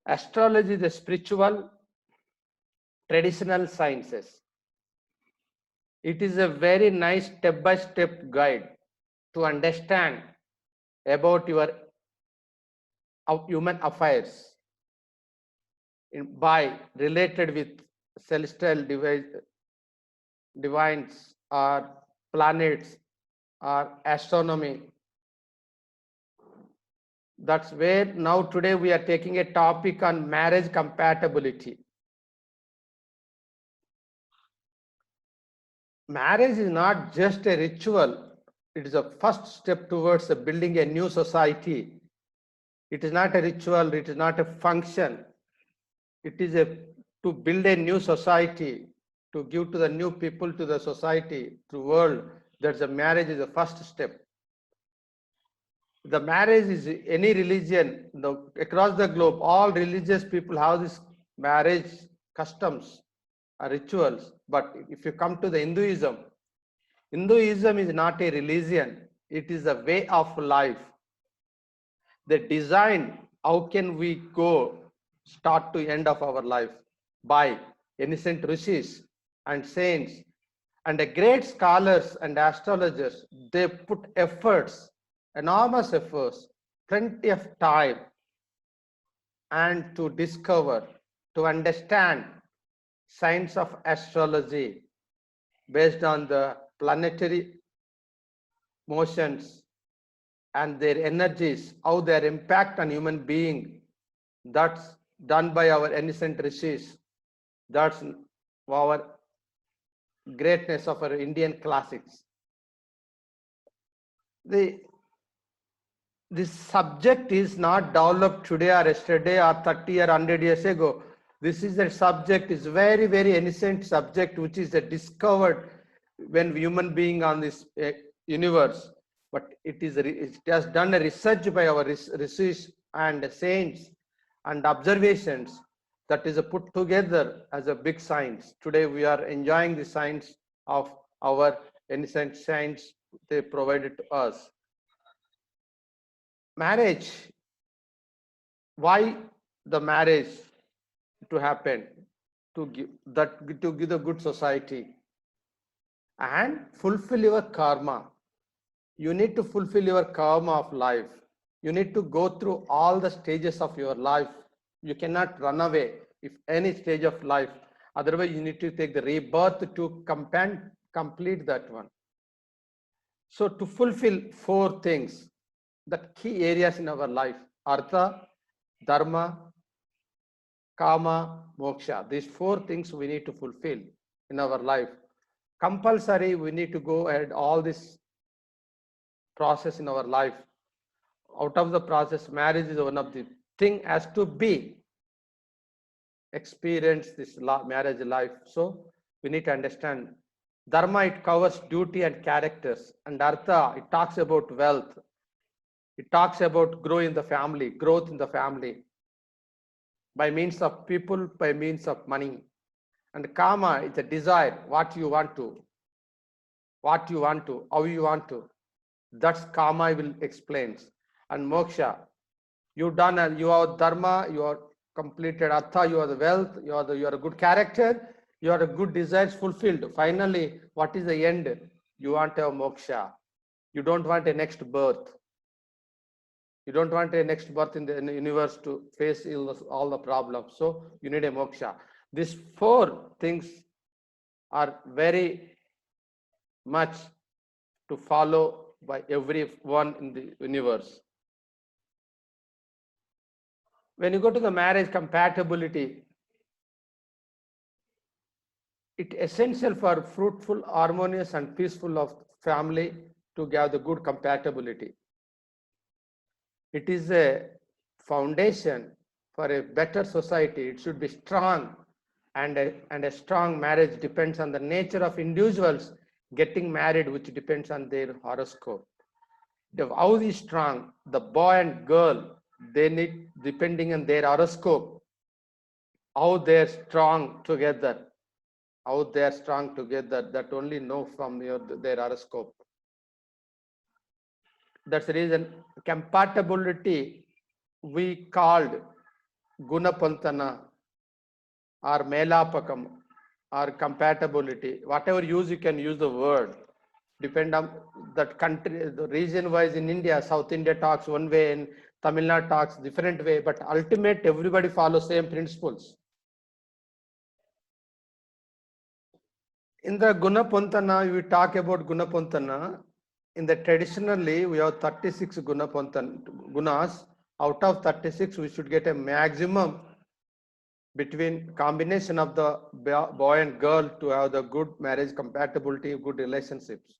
Astrology is a spiritual, traditional sciences. It is a very nice step-by-step guide to understand about your human affairs by related with celestial divines or planets or astronomy. That's where now today we are taking a topic on marriage compatibility. Marriage is not just a ritual, it is a first step towards building a new society. It is not a ritual, it is not a function. It is to build a new society, to give to the new people, to the society, to the world. That's a marriage is the first step. The marriage is any religion across the globe. All religious people have this marriage customs or rituals. But if you come to the Hinduism, Hinduism is not a religion. It is a way of life. The design, how can we go start to end of our life by ancient rishis and saints and the great scholars and astrologers. They put efforts, enormous efforts, plenty of time, and to discover, to understand science of astrology based on the planetary motions and their energies, how their impact on human being. That's done by our ancient rishis. That's our greatness of our Indian classics. This subject is not developed today or yesterday or 30 or 100 years ago. This is a subject, is very, very ancient subject, which is discovered when human being on this universe. But it has done a research by our rishis and saints and observations that is put together as a big science. Today we are enjoying the science of our ancient science they provided to us. Marriage, why the marriage to happen? To give the good society and fulfill your karma. You need to fulfill your karma of life. You need to go through all the stages of your life. You cannot run away if any stage of life. Otherwise, you need to take the rebirth to complete that one. So to fulfill 4 things, the key areas in our life: artha, dharma, kama, moksha. These 4 things we need to fulfill in our life. Compulsory, we need to go ahead all this process in our life. Out of the process, marriage is one of the thing has to be experience this marriage life. So we need to understand dharma. It covers duty and characters, and artha, it talks about wealth. It talks about growth in the family by means of people, by means of money. And kama is a desire, what you want to, how you want to. That's kama will explains. And moksha, you are dharma, you are completed artha, you are the wealth, you are a good character, you are a good desires fulfilled. Finally, what is the end? You want a moksha. You don't want a next birth. You don't want a next birth in the universe to face all the problems. So you need a moksha. These 4 things are very much to follow by everyone in the universe. When you go to the marriage compatibility, it's essential for fruitful, harmonious, and peaceful of family to have the good compatibility. It is a foundation for a better society. It should be strong, and a strong marriage depends on the nature of individuals getting married, which depends on their horoscope. How is strong, the boy and girl, they need, depending on their horoscope, how they're strong together, that only know from their horoscope. That's the reason compatibility we called Gunapantana, or Melapakam, or compatibility, whatever use you can use the word, depend on that country, the region wise. In India, South India talks one way and Tamil Nadu talks different way, but ultimate everybody follows same principles. In the Gunapantana, we talk about Gunapantana. In the traditionally, we have 36 gunas. Out of 36, we should get a maximum between combination of the boy and girl to have the good marriage compatibility, good relationships.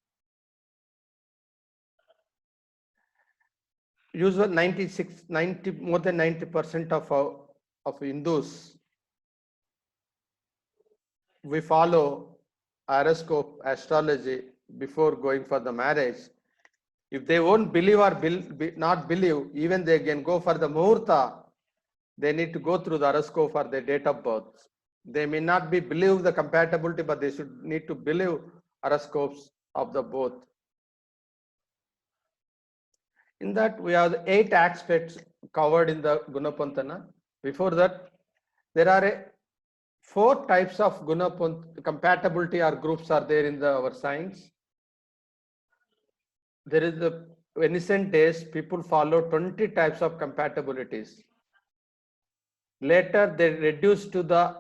Usually 90, more than 90% of Hindus, we follow horoscope, astrology before going for the marriage. If they won't believe or not believe, even they can go for the muhurta. They need to go through the horoscope for their date of birth. They may not be believe the compatibility, but they should need to believe horoscopes of the both. In that, we have the 8 aspects covered in the Gunapantana. Before that, there are 4 types of compatibility or groups are there in our science. There is the ancient days, people follow 20 types of compatibilities. Later, they reduced to the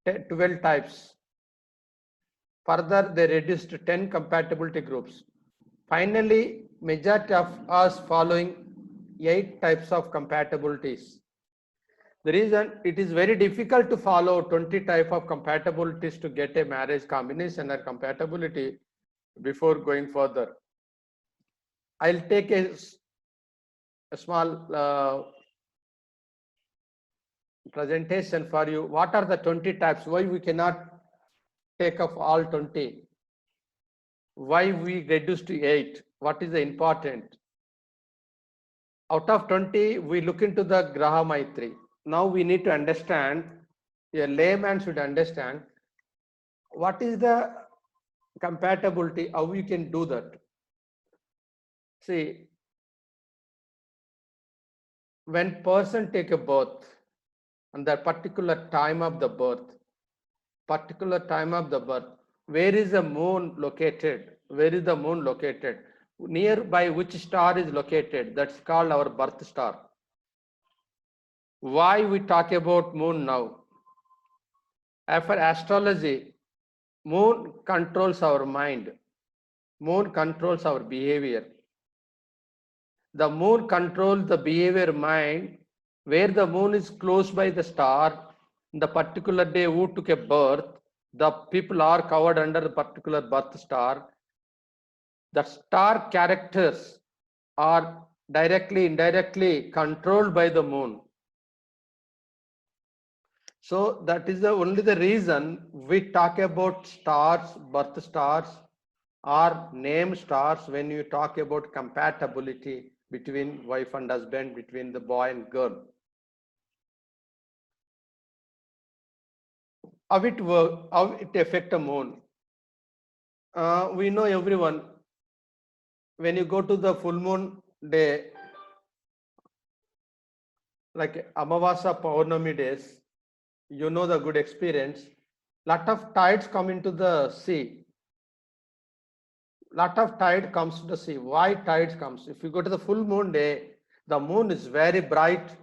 12 types. Further, they reduced to 10 compatibility groups. Finally, majority of us following 8 types of compatibilities. The reason it is very difficult to follow 20 type of compatibilities to get a marriage combination or compatibility before going further. I'll take a small presentation for you. What are the 20 types? Why we cannot take up all 20? Why we reduce to 8? What is the important? Out of 20, we look into the Graha Maitri. Now we need to understand, a layman should understand, what is the compatibility, how we can do that. See, when person take a birth, and that particular time of the birth, where is the moon located? Where is the moon located? Nearby which star is located? That's called our birth star. Why we talk about moon now? As for astrology, moon controls our mind. Moon controls our behavior. The moon controls the behavior mind. Where the moon is close by the star, the particular day who took a birth, the people are covered under the particular birth star. The star characters are directly, indirectly controlled by the moon. So that is only the reason we talk about stars, birth stars, or name stars when you talk about compatibility between wife and husband, between the boy and girl. How it work? How it affect the moon? We know everyone. When you go to the full moon day, like Amavasa Paurnami days, you know the good experience. Lot of tides come into the sea. Lot of tide comes to the sea. Why tides comes? If you go to the full moon day, the moon is very bright.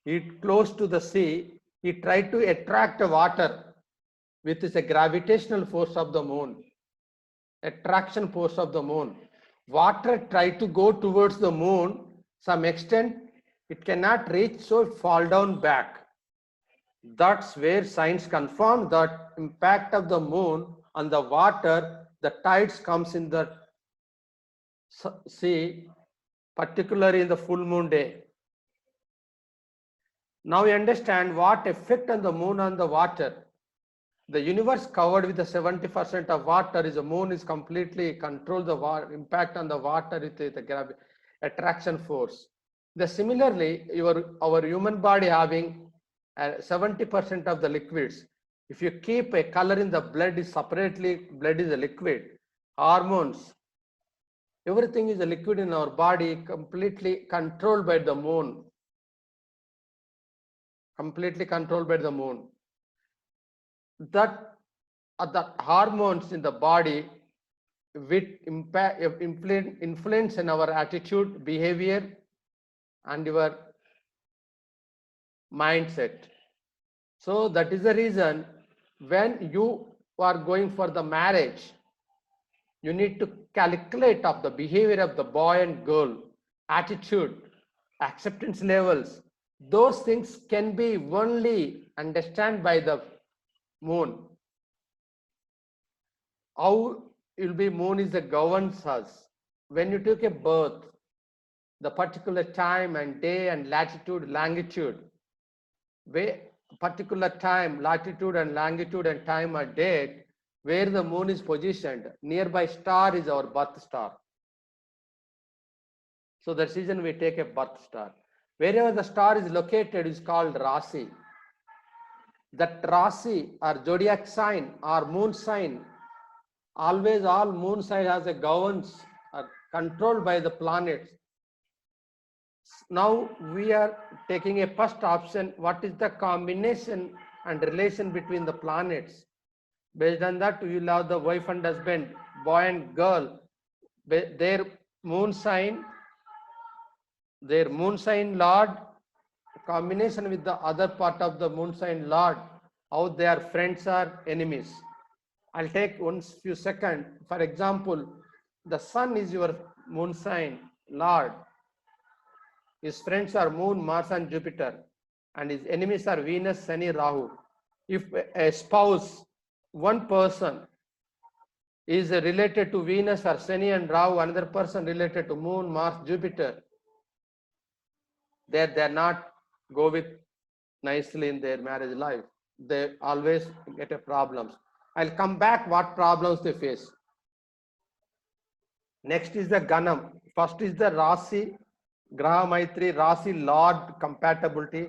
It close to the sea. It try to attract the water with the gravitational force of the moon, attraction force of the moon. Water try to go towards the moon. Some extent it cannot reach, so it fall down back. That's where science confirmed that impact of the moon on the water, the tides comes in the sea, particularly in the full moon day. Now we understand what effect on the moon on the water. The universe covered with the 70% of water is the moon is completely control the impact on the water with the attraction force. Similarly, our human body having 70% of the liquids. If you keep a color in the blood is separately, blood is a liquid. Hormones, everything is a liquid in our body, completely controlled by the moon. completely controlled by the moon. That the hormones in the body with impact influence in our attitude, behavior, and your mindset. So that is the reason when you are going for the marriage, you need to calculate of the behavior of the boy and girl, attitude, acceptance levels. Those things can be only understand by the moon. How will be moon is the governs us. When you take a birth, the particular time and day and latitude, longitude, where particular time, latitude and longitude and time or date, where the moon is positioned, nearby star is our birth star. So the reason we take a birth star. Wherever the star is located is called Rasi. That Rasi or zodiac sign or moon sign, always all moon sign has a governs or controlled by the planets. Now we are taking a first option. What is the combination and relation between the planets? Based on that, you will have the wife and husband, boy and girl, their moon sign lord, combination with the other part of the moon sign lord, how they are friends or enemies. I'll take one few seconds. For example, the sun is your moon sign lord. His friends are Moon, Mars, and Jupiter, and his enemies are Venus, Shani, Rahu. If a spouse, one person is related to Venus or Shani and Rahu, another person related to Moon, Mars, Jupiter, they're not go with nicely in their marriage life. They always get a problems. I'll come back what problems they face. Next is the Ganam. First is the Rasi, Graha Maitri, Rasi Lord compatibility.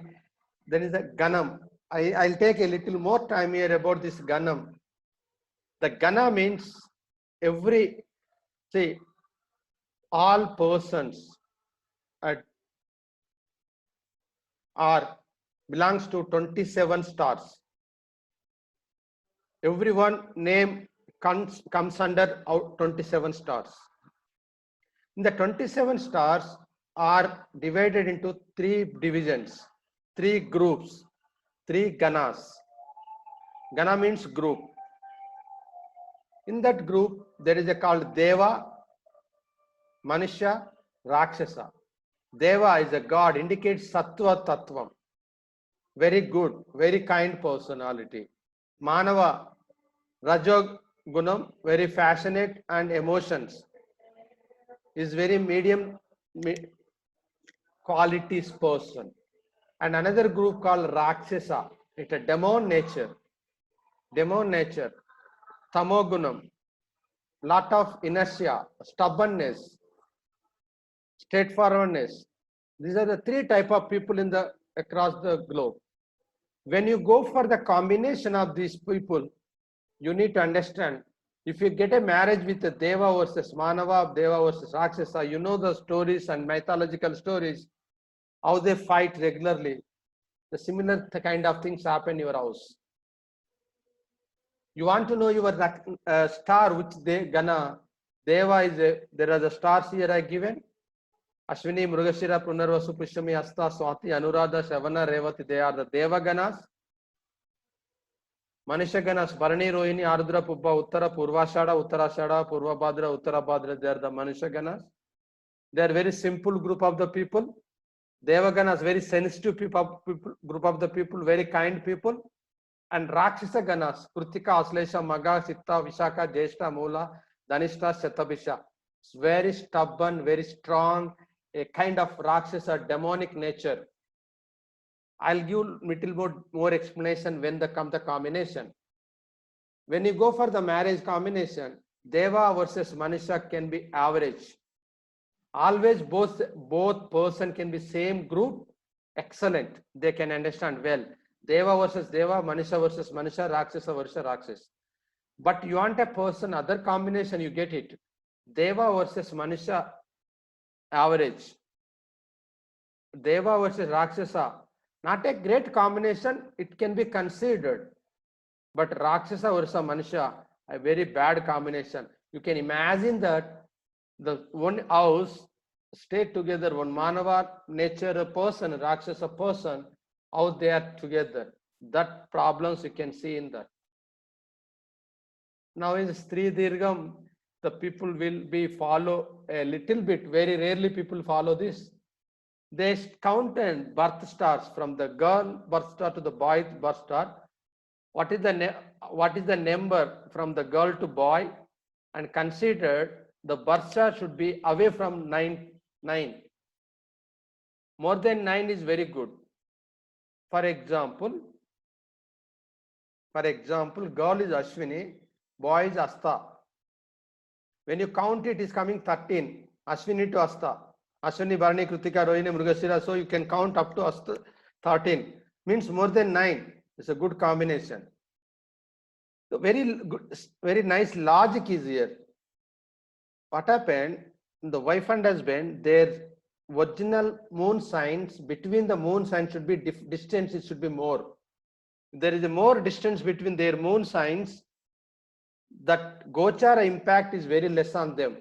Then is the Ganam. I'll take a little more time here about this Ganam. The Gana means every, see, all persons are belongs to 27 stars. Everyone name comes under 27 stars. In the 27 stars are divided into 3 divisions, 3 groups, 3 ganas. Gana means group. In that group, there is a called Deva, Manushya, Rakshasa. Deva is a god, indicates Sattva Tattvam. Very good, very kind personality. Manava, Rajog Gunam, very passionate and emotions. Is very medium qualities person. And another group called Rakshasa. It's a demon nature. Demon nature. Tamogunam. Lot of inertia, stubbornness, straightforwardness. These are the 3 type of people in the across the globe. When you go for the combination of these people, you need to understand, if you get a marriage with a Deva versus Manava, Deva versus Rakshasa, you know the stories and mythological stories, how they fight regularly. The similar kind of things happen in your house. You want to know your star, which Gana, Deva is there are the stars here I given. Ashwini, Mrugashira, Punarvasu, Pushyami, Asta, Swati, Anuradha, Shavana, Revati, they are the Deva Ganas. Manisha Ganas, Bharani, Rohini, Ardra, Pubba, Uttara, Purvashada, Uttarashada, Purvabhadra, Uttarabhadra, they are the Manisha Ganas. They are very simple group of the people. Deva Ganas, very sensitive people, group of the people, very kind people. And Rakshasa Ganas, Kritika, Aslesha, Maga, Sitta, Vishaka, Jeshta, Mula, Dhanishta, Shatabhisha. Very stubborn, very strong, a kind of Rakshasa, demonic nature. I'll give little more explanation when come the combination. When you go for the marriage combination, Deva versus Manisha can be average. Always both person can be same group, excellent. They can understand well. Deva versus Deva, Manisha versus Manisha, Rakshasa versus Rakshasa. But you want a person, other combination, you get it. Deva versus Manisha, average. Deva versus Rakshasa, Not a great combination, it can be considered. But Rakshasa versus Manushya, a very bad combination. You can imagine that the one house stay together, one Manava nature a person, Rakshasa person, how they are together. That problems you can see in that. Now in Sri Dirgham, the people will be follow a little bit, very rarely people follow this. They counted birth stars from the girl birth star to the boy birth star. What is the number from the girl to boy, and considered the birth star should be away from 9. More than 9 is very good. For example, girl is Ashwini, boy is Asta. When you count it is coming 13. Ashwini to Asta. Ashwini, Bharani, Kritika, Rohini, Mrugashira. So you can count up to Asta 13. Means more than 9. It's a good combination. So very good, very nice logic is here. What happened? The wife and husband, their original moon signs, between the moon signs should be distance, it should be more. There is a more distance between their moon signs, that Gochara impact is very less on them.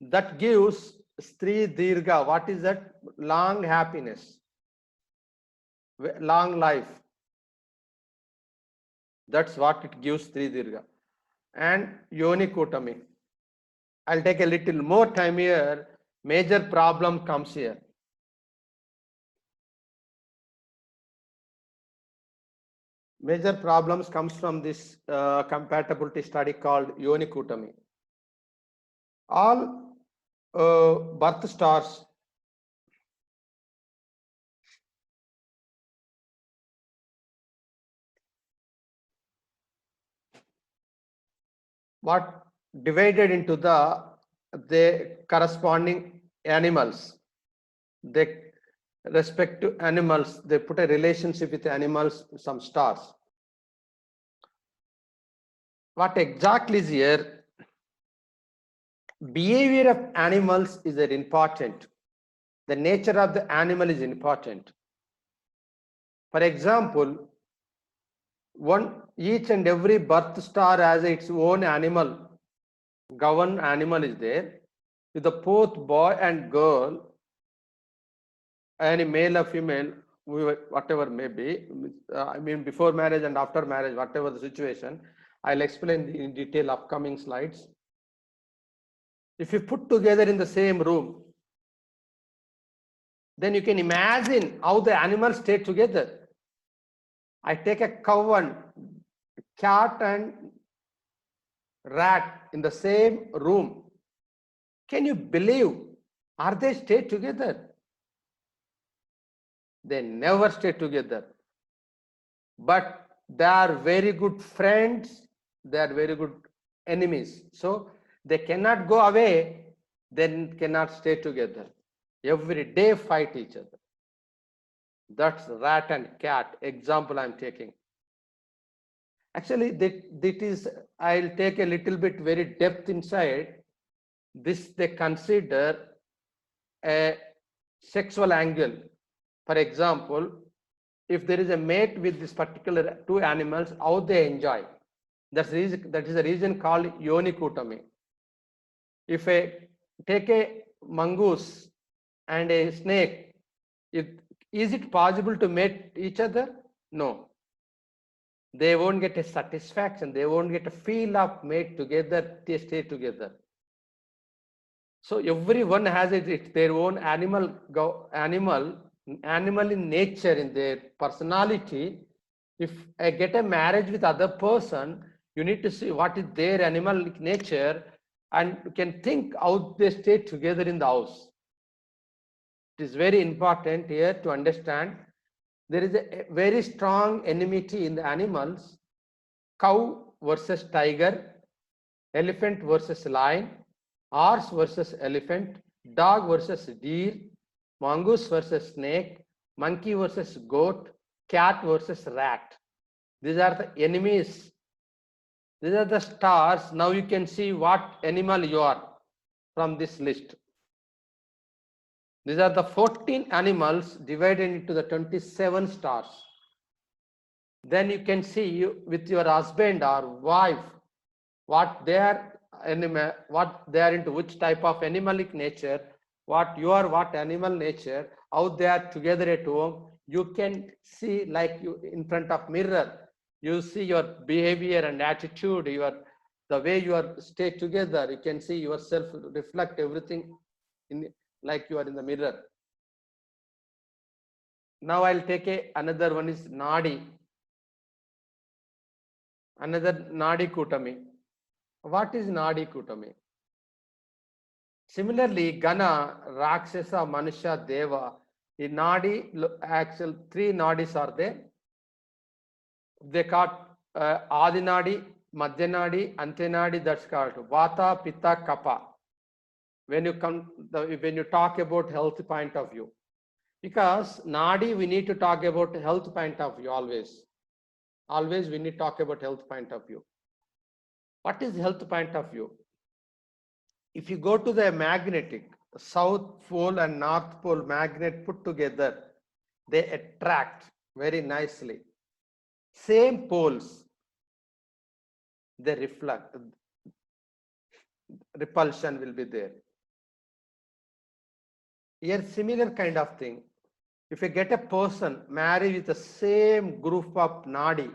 That gives Sri Dirga, what is that? Long happiness, long life. That's what it gives Sri Dirga. And Yoni Kutami. I'll take a little more time here. Major problem comes here. Major problems comes from this compatibility study called Yoni Kutami. All birth stars what divided into the corresponding animals. They respect to animals, they put a relationship with animals, some stars. What exactly is here? Behavior of animals is important. The nature of the animal is important. For example, each and every birth star has its own animal, governed animal is there. With the both boy and girl, any male or female, whatever may be, I mean before marriage and after marriage, whatever the situation, I'll explain in detail upcoming slides. If you put together in the same room, then you can imagine how the animals stay together. I take a cow and cat and rat in the same room. Can you believe? Are they stay together? They never stay together. But they are very good friends. They are very good enemies. So they cannot go away. Then cannot stay together. Every day fight each other. That's rat and cat example I'm taking. Actually, that is, I'll take a little bit very depth inside. This they consider a sexual angle. For example, if there is a mate with this particular two animals, how they enjoy. That is a reason called Yoni Kutami. If take a mongoose and a snake, is it possible to mate each other? No. They won't get a satisfaction. They won't get a feel of mate together. They stay together. So everyone has their own animal in nature, in their personality. If I get a marriage with other person, you need to see what is their animal nature, and you can think how they stay together in the house. It is very important here to understand there is a very strong enmity in the animals. Cow versus tiger, elephant versus lion, horse versus elephant, dog versus deer, mongoose versus snake, monkey versus goat, cat versus rat. These are the enemies. These are the stars. Now you can see what animal you are from this list. These are the 14 animals divided into the 27 stars. Then you can see you with your husband or wife, what they are animal, what they are into, which type of animalic nature, what you are, what animal nature, how they are together at home. You can see like you in front of mirror. You see your behavior and attitude, the way you are stay together. You can see yourself reflect everything in like you are in the mirror. Now I'll take another one is Nadi. Another Nadi Kutami. What is Nadi Kutami? Similarly, Gana, Rakshasa, Manusha, Deva. In Nadi, actual 3 Nadis are there. They called Adi Nadi, Madhya Nadi, Ante Nadi. That's called Vata, Pitta, Kapha. When you talk about health point of view, because Nadi we need to talk about health point of view always. Always we need to talk about health point of view. What is health point of view? If you go to the magnetic, south pole and north pole magnet put together, they attract very nicely. Same poles, they reflect, repulsion will be there. Here similar kind of thing. If you get a person married with the same group of Nadi,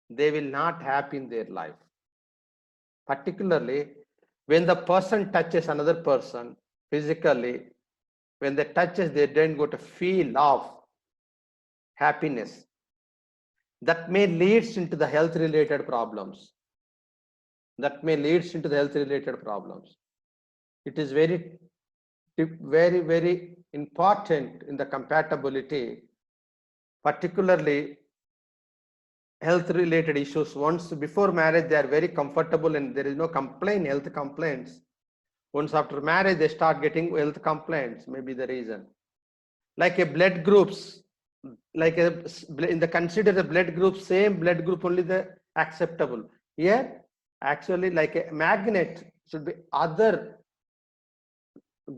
they will not happy in their life. Particularly when the person touches another person physically, when they touches, they don't go to feel of happiness. That may leads into the health related problems. That may leads into the health related problems. It is very, very important in the compatibility, particularly health related issues. Once before marriage, they are very comfortable and there is no health complaints. Once after marriage, they start getting health complaints, maybe the reason. Like a blood groups, in the consider the blood group, same blood group only the acceptable. Here, actually like a magnet should be other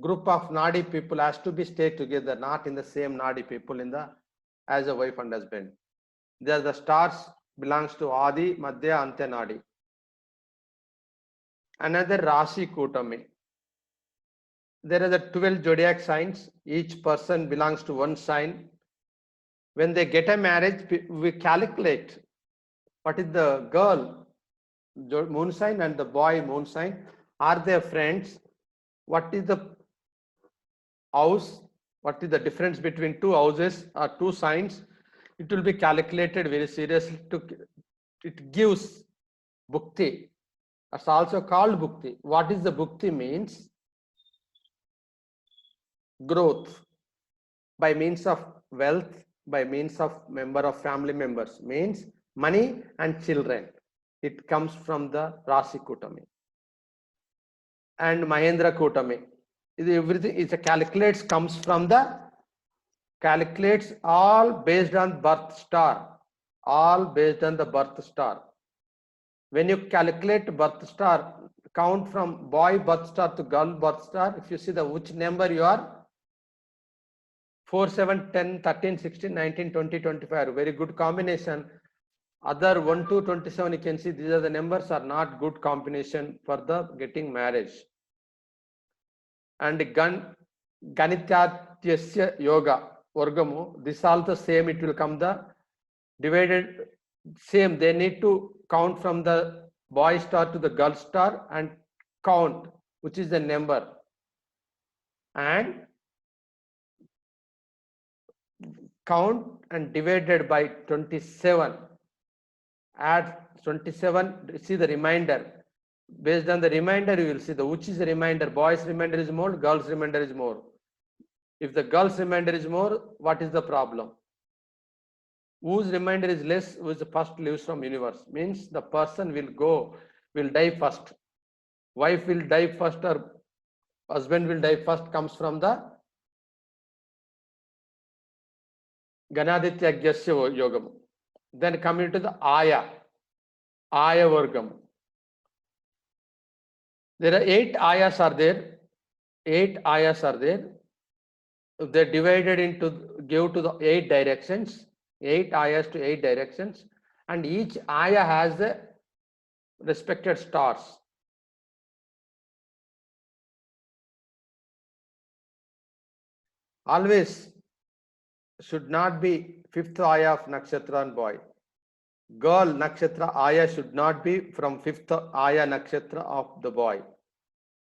group of Nadi people has to be stay together, not in the same Nadi people in the as a wife and husband. There the stars belongs to Adi, Madhya, Ante Nadi. Another Rashi Kutami. There are the 12 zodiac signs. Each person belongs to one sign. When they get a marriage, we calculate what is the girl moon sign and the boy moon sign. Are they friends? What is the house? What is the difference between 2 houses or 2 signs? It will be calculated very seriously. It gives bhukti. It's also called bhukti. What is the bhukti means? Growth by means of wealth, by means of member of family members, means money and children. It comes from the Rasi Kutami and Mahendra Kutami. Everything is a calculates comes from the calculates all based on birth star, all based on the birth star. When you calculate birth star, count from boy birth star to girl birth star. If you see the which number you are, 4, 7, 10, 13, 16, 19, 20, 25, very good combination. Other 1 to 27, you can see these are the numbers are not good combination for the getting marriage. And Ganityatyasya Yoga, Vargamu, this also same, it will come the divided same. They need to count from the boy star to the girl star and count, which is the number. And count and divided by 27. Add 27, see the remainder. Based on the remainder, you will see the which is the remainder. Boys remainder is more, girls remainder is more. If the girls remainder is more, what is the problem? Whose remainder is less, who is the first leaves from universe? Means the person will die first. Wife will die first or husband will die first, comes from the Ganaditya Agyasya Yogam. Then coming to the Aya Vargam. There are 8 ayas are there. 8 ayas are there. They're divided into, give to the 8 directions, 8 ayas to 8 directions, and each aya has the respected stars. Always should not be 5th aya of nakshatra and boy. Girl nakshatra aya should not be from 5th aya nakshatra of the boy.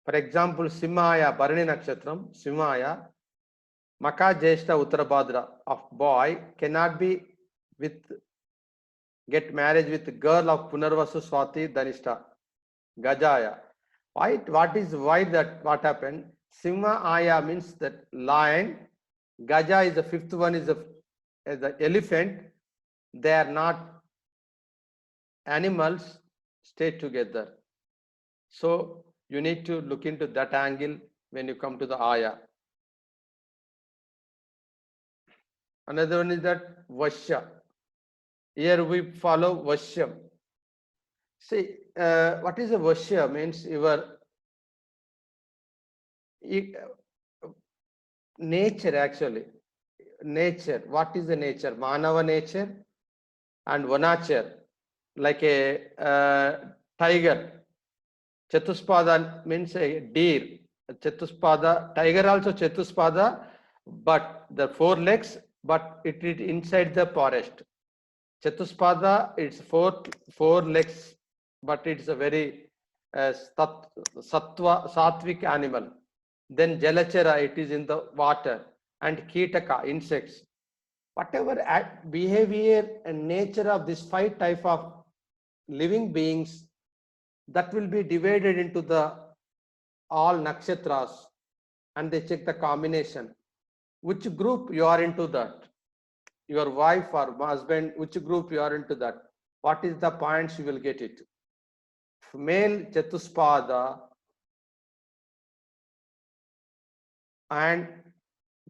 For example, Simhaya, Bharani nakshatram, Simhaya, Maka Jeshta Uttarabhadra of boy cannot be with, get marriage with girl of Punarvasu Swati Dhanishta, Gajaya. Why? What happened? Simha Aya means that lion, Gaja is the 5th one, is the elephant. They are not animals, stay together. So you need to look into that angle when you come to the Aya. Another one is that Vashya. Here we follow Vashyam. See, what is a Vashya? Means nature actually. Nature. What is the nature? Manava nature and Vanachar. Like a tiger. Chatuspada means a deer. Chatuspada, tiger also Chatuspada, but the 4 legs, but it is inside the forest. Chatuspada, it's four legs, but it's a very sattvic animal. Then Jalachara, it is in the water, and Kitaka, insects. Whatever behavior and nature of this 5 type of living beings, that will be divided into the all nakshatras, and they check the combination. Which group you are into that? Your wife or husband, which group you are into that? What is the points you will get it? Male Chatuspada and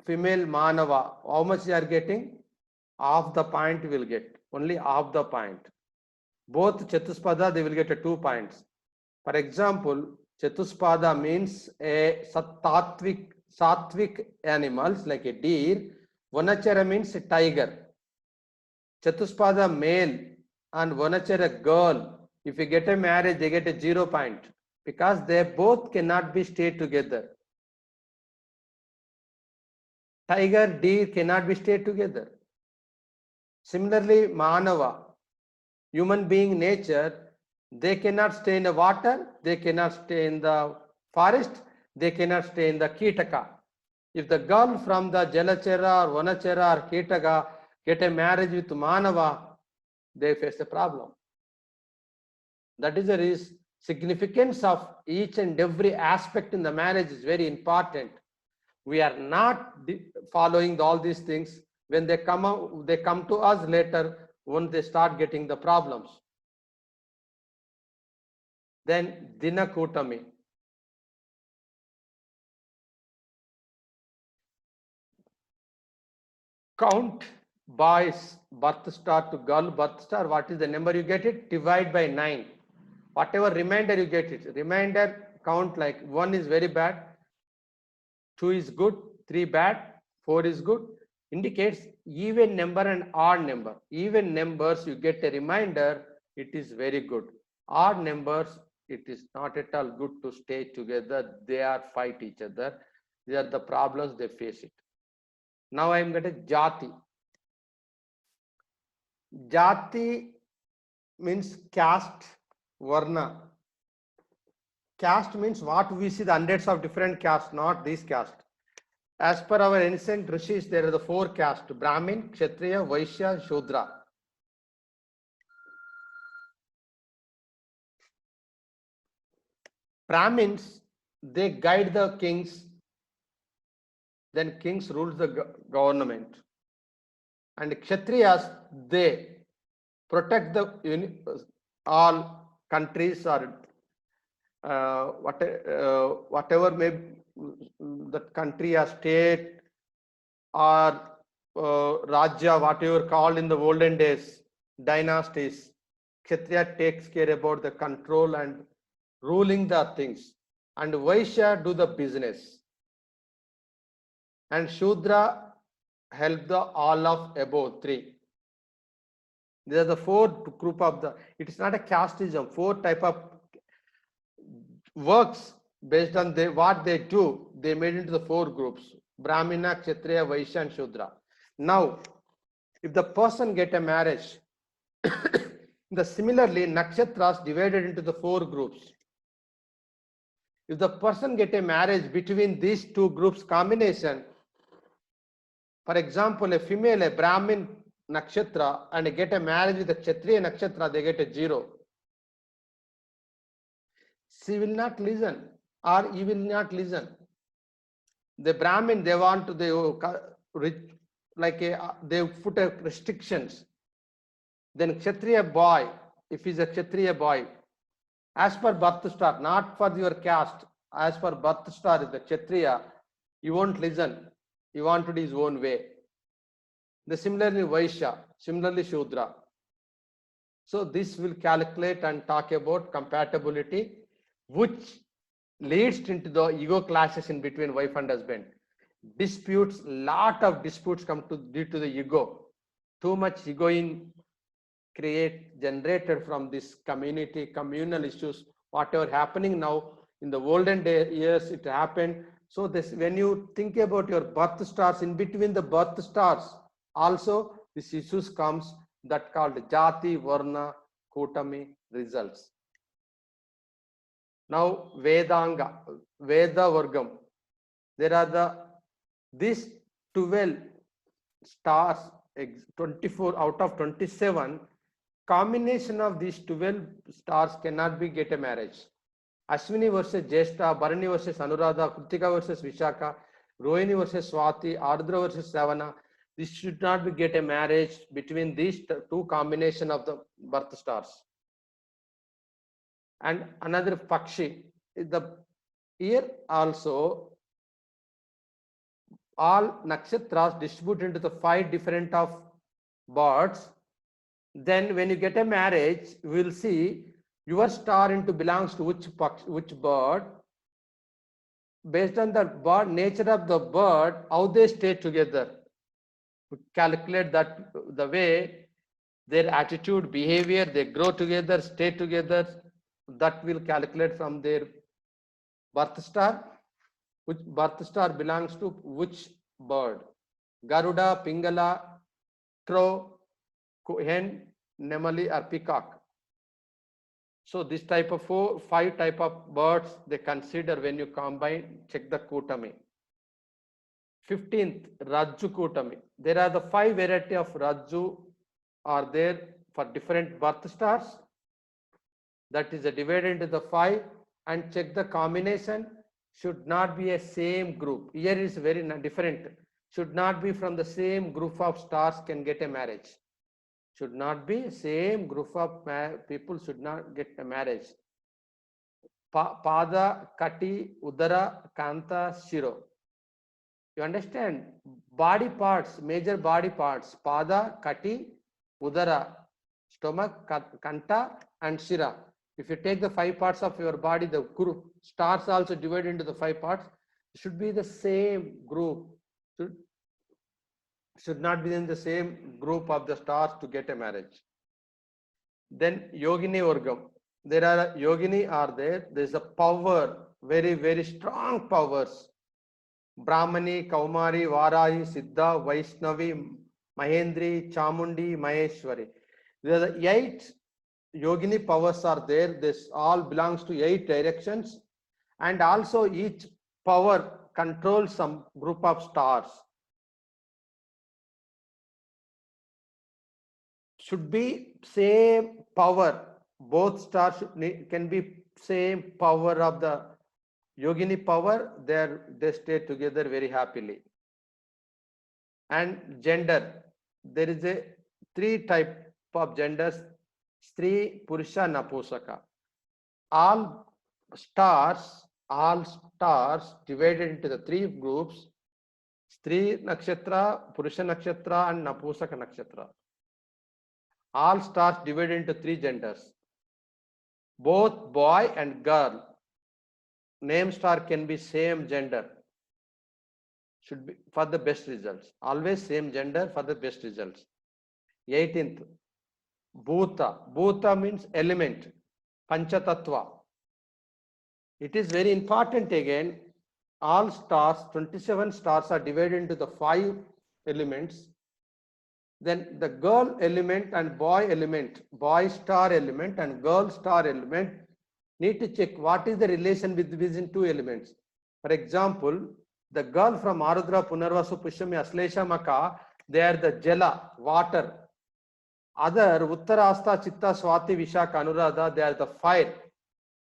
female Manava, how much they are getting? Half the point you will get, only half the point. Both Chatuspada, they will get 2 points. For example, Chatuspada means a sattvic animals like a deer. Vanachara means a tiger. Chatuspada male and Vanachara girl. If you get a marriage, they get a 0 point because they both cannot be stay together. Tiger, deer cannot be stay together. Similarly, Manava, human being nature, they cannot stay in the water, they cannot stay in the forest, they cannot stay in the Kitaka. If the girl from the Jalachara or Vanachara or Kitaka get a marriage with Manava, they face a problem. That is the significance of each and every aspect in the marriage is very important. We are not following all these things. When they come to us later when they start getting the problems. Then Dinakutami. Count boys birth star to girl birth star. What is the number you get it? Divide by 9. Whatever remainder you get it. Remainder count like 1 is very bad, 2 is good, 3 bad, 4 is good. Indicates even number and odd number. Even numbers you get a reminder, it is very good. Odd numbers, it is not at all good to stay together. They are fight each other. These are the problems they face it. Now I am getting Jati. Jati means caste, Varna. Caste means what we see the hundreds of different castes, not this caste. As per our ancient rishis, there are the 4 castes: Brahmin, Kshatriya, Vaishya, Shudra. Brahmins, they guide the kings, then kings rule the government. And Kshatriyas, they protect the all countries or whatever may the country or state or Rajya, whatever called in the olden days, dynasties. Kshatriya takes care about the control and ruling the things. And Vaishya do the business. and Shudra help the all of above three. These are the four group of the, it is not a casteism, four type of works based on what they do, they made into the four groups: Brahmina, Kshatriya, Vaishya and Shudra. Now, if the person get a marriage, similarly, nakshatras divided into the four groups. If the person get a marriage between these two groups combination, for example, a female, a Brahmin nakshatra, and get a marriage with a Kshatriya nakshatra, they get a 0. She will not listen, or he will not listen. The Brahmin, they want to, they put a restrictions. Then Kshatriya boy, if he's a Kshatriya boy, as per birth star, not for your caste, as per birth star, the Kshatriya, you won't listen. He wanted his own way. The similarly Vaishya, similarly Shudra. So this will calculate and talk about compatibility, which leads into the ego clashes in between wife and husband. Disputes, lot of disputes come to due to the ego. Too much ego in generated from this community, communal issues, whatever happening now. In the olden years, it happened. So this, when you think about your birth stars, in between the birth stars, also this issues comes, that called Jati, Varna, Kutami results. Now Vedanga, Veda Vargam. There are these 12 stars, 24 out of 27. Combination of these 12 stars cannot be get a marriage. Ashwini versus Jeshta, Bharani versus Anuradha, Kritika versus Vishaka, Rohini versus Swati, Ardra versus Savana. This should not be get a marriage between these two combination of the birth stars. And another Pakshi, here also all nakshatras distribute into the 5 different of birds. Then when you get a marriage, we will see your star into belongs to which bird. Based on the bird, nature of the bird, how they stay together. We calculate that the way their attitude, behavior, they grow together, stay together, that will calculate from their birth star. Which birth star belongs to which bird? Garuda, Pingala, crow, hen, nemali or peacock. So this type of 5 type of birds they consider when you combine, check the Kutami. 15th, Rajju Kutami. There are the 5 variety of Rajju are there for different birth stars. That is divided into the 5 and check the combination. Should not be a same group. Here is very different. Should not be from the same group of stars can get a marriage. Should not be same group of people should not get a marriage. Pada, Kati, Udara, Kanta, Shiro. You understand? Body parts, major body parts. Pada, Kati, Udara, stomach, Kanta and Shira. If you take the 5 parts of your body, the group stars also divided into the 5 parts. It should be the same group. Should not be in the same group of the stars to get a marriage. Then Yogini Vargam. There are Yogini are there. There is a power, very, very strong powers. Brahmani, Kaumari, Varahi, Siddha, Vaishnavi, Mahendri, Chamundi, Maheshwari. There are the 8 Yogini powers are there. This all belongs to 8 directions. And also each power controls some group of stars. Should be same power. Both stars can be same power of the Yogini power. They stay together very happily. And gender. There is a 3 type of genders. Stri, Purusha, Napusaka. All stars divided into the 3 groups: Stri Nakshatra, Purusha Nakshatra and Napusaka Nakshatra. All stars divided into 3 genders. Both boy and girl. Name star can be same gender. should be for the best results. Always same gender for the best results. 18th, Bhuta. Bhuta means element, Panchatattva. It is very important again. All stars, 27 stars are divided into the 5 elements. Then the girl element and boy element, boy star element and girl star element, need to check what is the relation between two elements. For example, the girl from Arudra, Punarvasu, Pushyami, Aslesha, Maka, they are the Jala, water. Other Uttarasta, Chitta, Swati, Vishaka, Anuradha, they are the fire.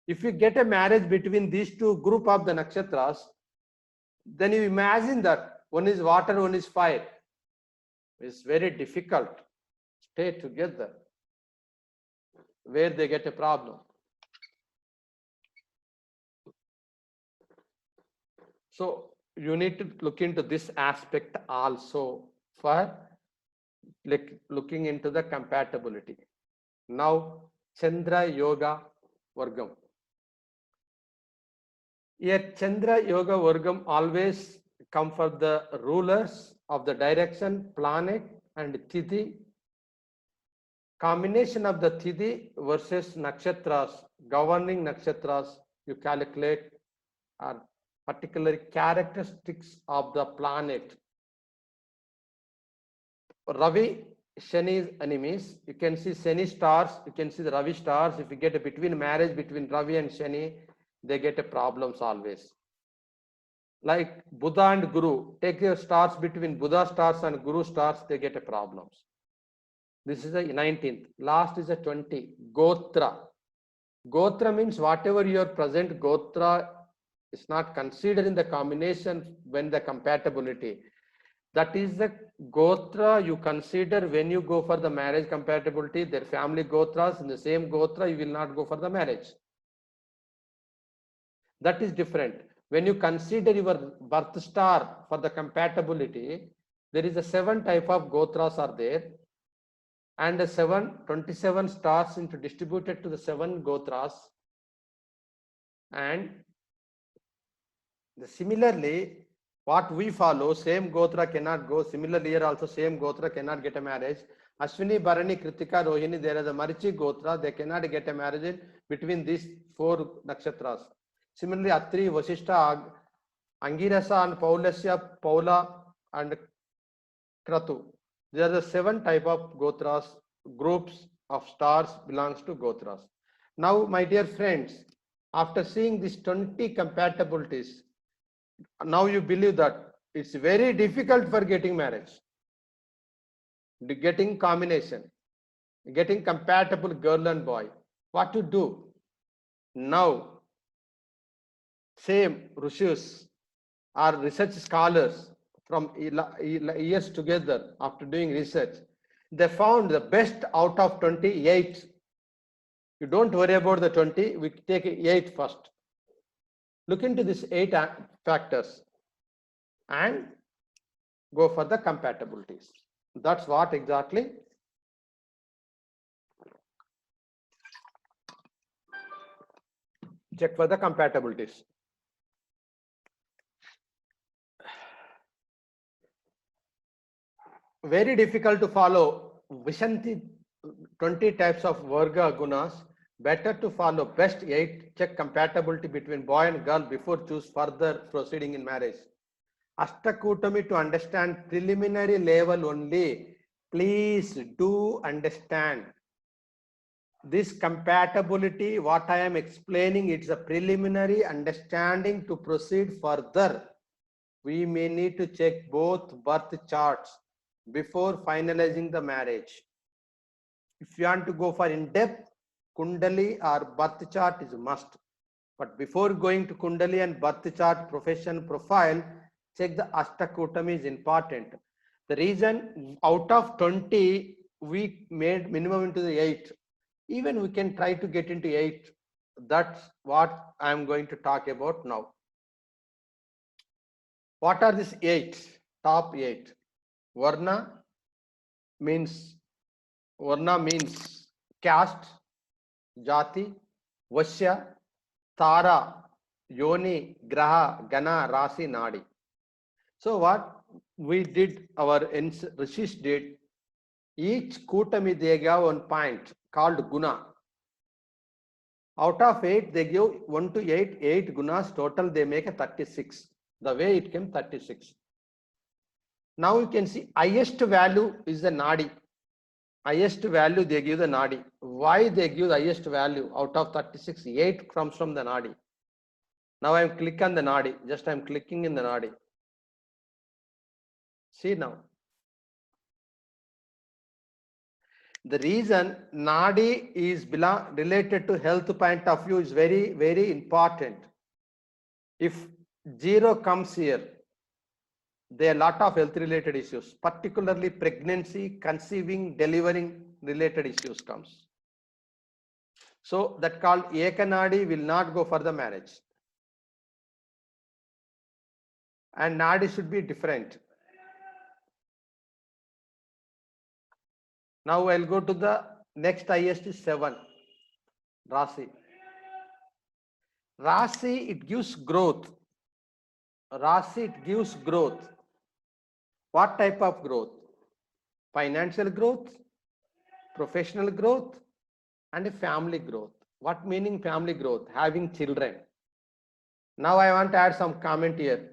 If you get a marriage between these two group of the nakshatras, then you imagine that one is water, one is fire. It's very difficult. Stay together. Where they get a problem. So you need to look into this aspect also for looking into the compatibility. Now, Chandra Yoga Vargam. Here, Chandra Yoga Vargam always come for the rulers of the direction, planet and Tithi. Combination of the Tithi versus nakshatras, governing nakshatras, you calculate are particular characteristics of the planet. Ravi, Shani's enemies. You can see Shani stars, you can see the Ravi stars. If you get a between marriage between Ravi and Shani, they get a problems always. Like Buddha and Guru, take your stars between Buddha stars and Guru stars, they get a problems. This is the 19th. Last is the 20. Gotra. Gotra means whatever your present Gotra is not considered in the combination when the compatibility. That is the Gotra you consider when you go for the marriage compatibility. Their family Gotras in the same Gotra, you will not go for the marriage. That is different. When you consider your birth star for the compatibility, there is a 7 type of Gotras are there. And the 27 stars into distributed to the 7 Gotras. And similarly, what we follow, same Gotra cannot go. Similarly, here also same Gotra cannot get a marriage. Ashwini, Bharani, Kritika, Rohini, there is a Marichi Gotra, they cannot get a marriage in between these 4 nakshatras. Similarly, Atri, Vasishta, Angirasa and Paulasya, Paula and Kratu. There are the 7 type of Gotras, groups of stars belongs to Gotras. Now, my dear friends, after seeing these 20 compatibilities, now you believe that it's very difficult for getting marriage, getting combination, getting compatible girl and boy. What to do? Now, same Rishis or research scholars from years together after doing research, they found the best out of 28. You don't worry about the 20, we take 8 first. Look into these 8 factors and go for the compatibilities. That's what exactly. Check for the compatibilities. Very difficult to follow Vishanti 20 types of Varga Gunas. Better to follow best 8, check compatibility between boy and girl before choose further proceeding in marriage. Ashtakutami to understand preliminary level only. Please do understand. This compatibility, what I am explaining, it's a preliminary understanding to proceed further. We may need to check both birth charts before finalizing the marriage. If you want to go for in-depth, Kundali or birth chart is a must. But before going to Kundali and birth chart profession profile, check the Ashtakutami is important. The reason out of 20, we made minimum into the 8. Even we can try to get into 8. That's what I am going to talk about now. What are these 8? Top 8. Varna means caste, Jati, Vashya, Tara, Yoni, Graha, Gana, Rasi, Nadi. So what we did, our Rishis did, each Kutami they gave 1 point called Guna. Out of 8, they give 1 to 8, 8 gunas total, they make a 36. The way it came 36. Now you can see highest value is the Nadi. Highest value they give the Nadi. Why they give the highest value? Out of 36, 8 comes from the Nadi. Now I am clicking on the Nadi. Just I am clicking in the Nadi. See now. The reason Nadi is related to health point of view is very, very important. If 0 comes here, there are a lot of health related issues, particularly pregnancy, conceiving, delivering related issues comes. So that called Ekanadi will not go for the marriage. And Nadi should be different. Now I'll go to the next highest is 7. Rasi. Rasi, it gives growth. Rasi, it gives growth. What type of growth? Financial growth, professional growth, and family growth. What meaning family growth? Having children. Now I want to add some comment here.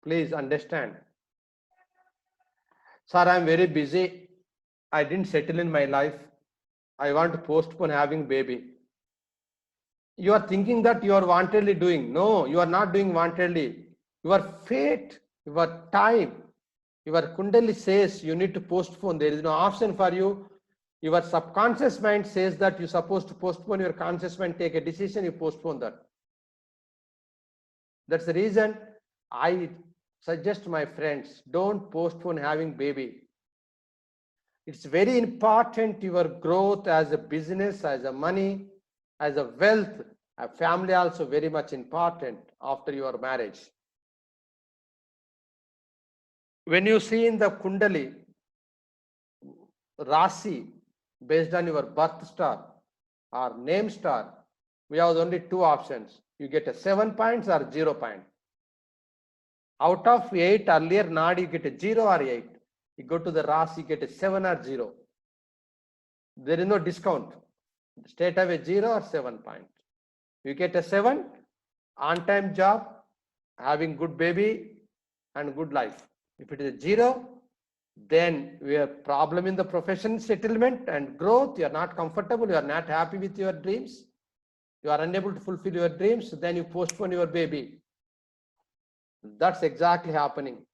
Please understand. Sir, I am very busy. I didn't settle in my life. I want to postpone having baby. You are thinking that you are wantedly doing. No, you are not doing wantedly. Your fate, your time, your Kundali says you need to postpone. There is no option for you. Your subconscious mind says that you're supposed to postpone. Your conscious mind take a decision, you postpone that. That's the reason I suggest my friends, don't postpone having baby. It's very important, your growth as a business, as a money, as a wealth, a family also very much important after your marriage. When you see in the Kundali, Rasi, based on your birth star or name star, we have only 2 options. You get a 7 points or 0 point. Out of 8 earlier Nadi, you get a 0 or 8. You go to the Rasi, you get a 7 or 0. There is no discount. Straight away 0 or 7 point. You get a 7, on-time job, having good baby and good life. If it is a 0, then we have problem in the profession, settlement and growth. You are not comfortable, you are not happy with your dreams, you are unable to fulfill your dreams, then you postpone your baby. That's exactly happening.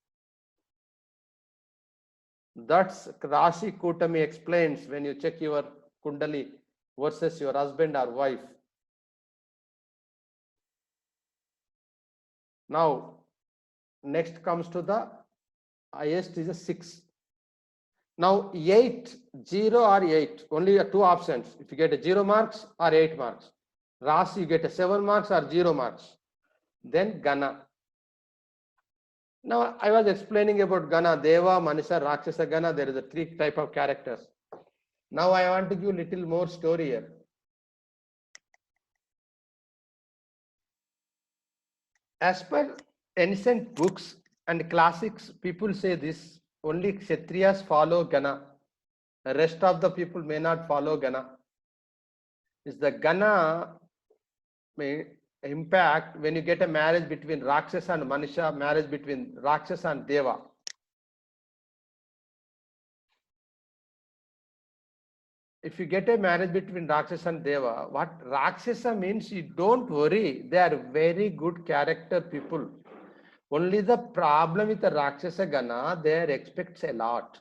That's Rashi Kutami explains when you check your Kundali versus your husband or wife. Now, next comes to the highest is a 6. Now 8, 0 or 8, only 2 options. If you get a 0 marks or 8 marks. Rasi, you get a 7 marks or 0 marks. Then Gana. Now I was explaining about Gana, Deva, Manisha, Rakshasa, Gana. There is a 3 type of characters. Now I want to give little more story here. As per ancient books and classics, people say this, only Kshatriyas follow Gana. The rest of the people may not follow Gana. Is the Gana may impact when you get a marriage between Rakshasa and Manisha, marriage between Rakshasa and Deva. If you get a marriage between Rakshasa and Deva, what Rakshasa means, you don't worry, they are very good character people. Only the problem with the Rakshasa Gana, they expect a lot.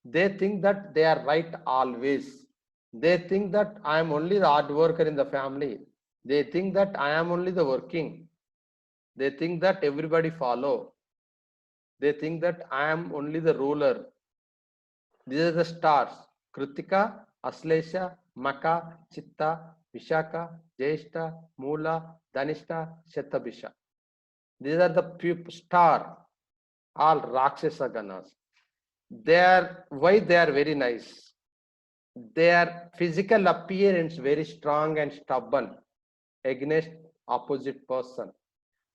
They think that they are right always. They think that I am only the hard worker in the family. They think that I am only the working. They think that everybody follow. They think that I am only the ruler. These are the stars. Kritika, Aslesha, Maka, Chitta, Vishaka, Jeshta, Mula, Dhanishta, Shatabisha. These are the star, all Rakshasa Ganas. Why they are very nice? Their physical appearance very strong and stubborn against opposite person.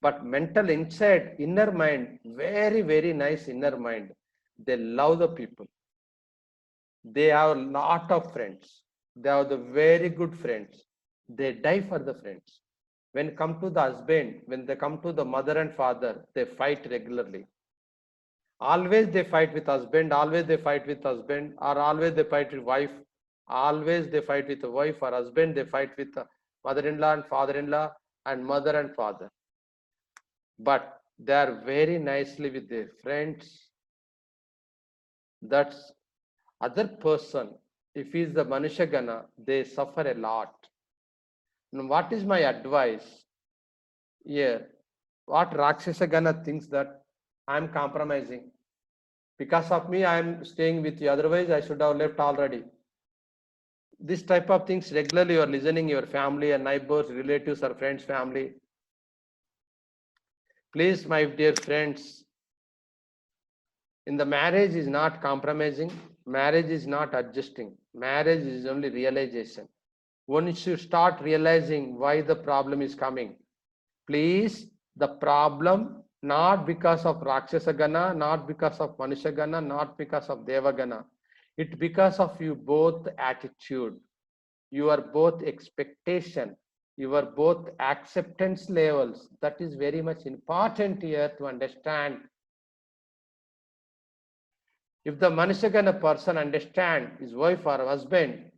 but mental inside, inner mind, very, very nice inner mind. They love the people. They have a lot of friends. They have the very good friends. They die for the friends. When come to the husband, when they come to the mother and father, they fight regularly. Always they fight with husband, always they fight with husband, or always they fight with wife. Always they fight with the wife or husband, they fight with the mother-in-law and father-in-law and mother and father. But they are very nicely with their friends. That's other person. If he is the Manushagana, they suffer a lot. Now, what is my advice? Here, what Rakshasagana thinks that I am compromising. Because of me, I am staying with you. Otherwise, I should have left already. This type of things regularly you are listening, your family and neighbors, relatives or friends, family. Please, my dear friends, in the marriage is not compromising, marriage is not adjusting, marriage is only realization. Once you start realizing why the problem is coming, please, the problem not because of Rakshasagana, not because of Manushagana, not because of Devagana. It's because of you both attitude, your both expectation, your both acceptance levels. That is very much important here to understand. If the Manushagana person understand his wife or husband,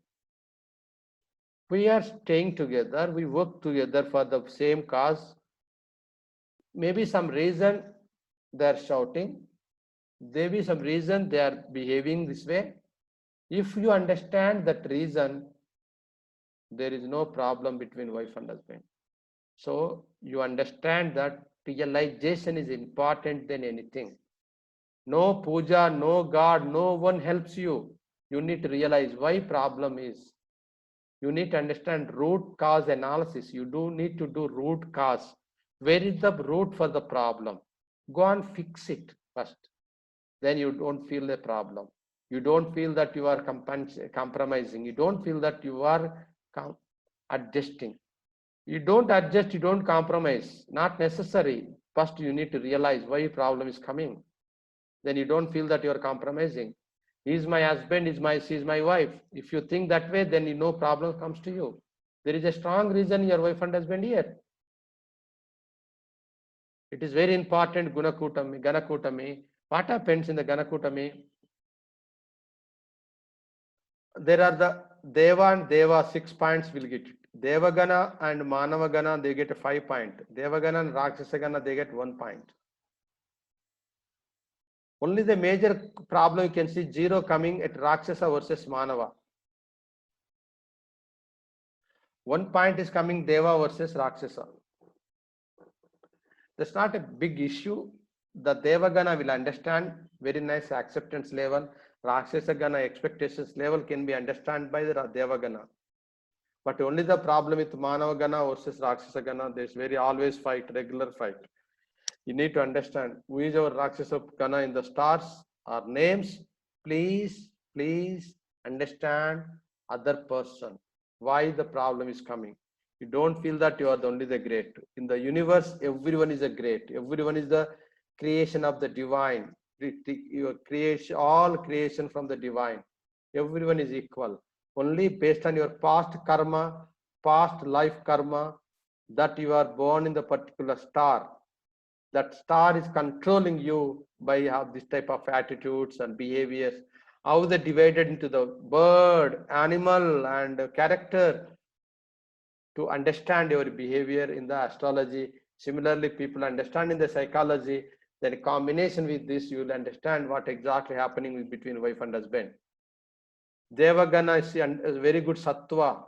we are staying together, we work together for the same cause. Maybe some reason they are shouting, there be some reason they are behaving this way. If you understand that reason, there is no problem between wife and husband. So you understand that realization is important than anything. No puja, no God, no one helps you. You need to realize why problem is. You need to understand root cause analysis. You do need to do root cause. Where is the root for the problem? Go and fix it first. Then you don't feel the problem. You don't feel that you are compromising. You don't feel that you are adjusting. You don't adjust, you don't compromise. Not necessary. First, you need to realize why problem is coming. Then you don't feel that you are compromising. He is my husband, she is my wife. If you think that way, then you know problem comes to you. There is a strong reason your wife and husband here. It is very important, Ganakutami. What happens in the Ganakutami? There are the Deva and Deva, 6 points will get it. Devagana and Manavagana, they get a 5 point. Devagana and Rakshasagana, they get 1 point. Only the major problem you can see 0 coming at Rakshasa versus Manava. 1 point is coming Deva versus Rakshasa. That's not a big issue. The Devagana will understand, very nice acceptance level. Rakshasagana expectations level can be understood by the Devagana. But only the problem with Manavagana versus Rakshasagana, there's very always fight, regular fight. You need to understand who is our Rakshasagana in the stars, our names. Please understand other person, why the problem is coming. You don't feel that you are only the great. In the universe, everyone is a great. Everyone is the creation of the divine. Your creation, all creation from the divine. Everyone is equal. Only based on your past karma, past life karma, that you are born in the particular star. That star is controlling you by have this type of attitudes and behaviors. How they divided into the bird, animal, and character to understand your behavior in the astrology. Similarly, people understand in the psychology. Then in combination with this, you will understand what exactly happening between wife and husband. Devagana is a very good sattva,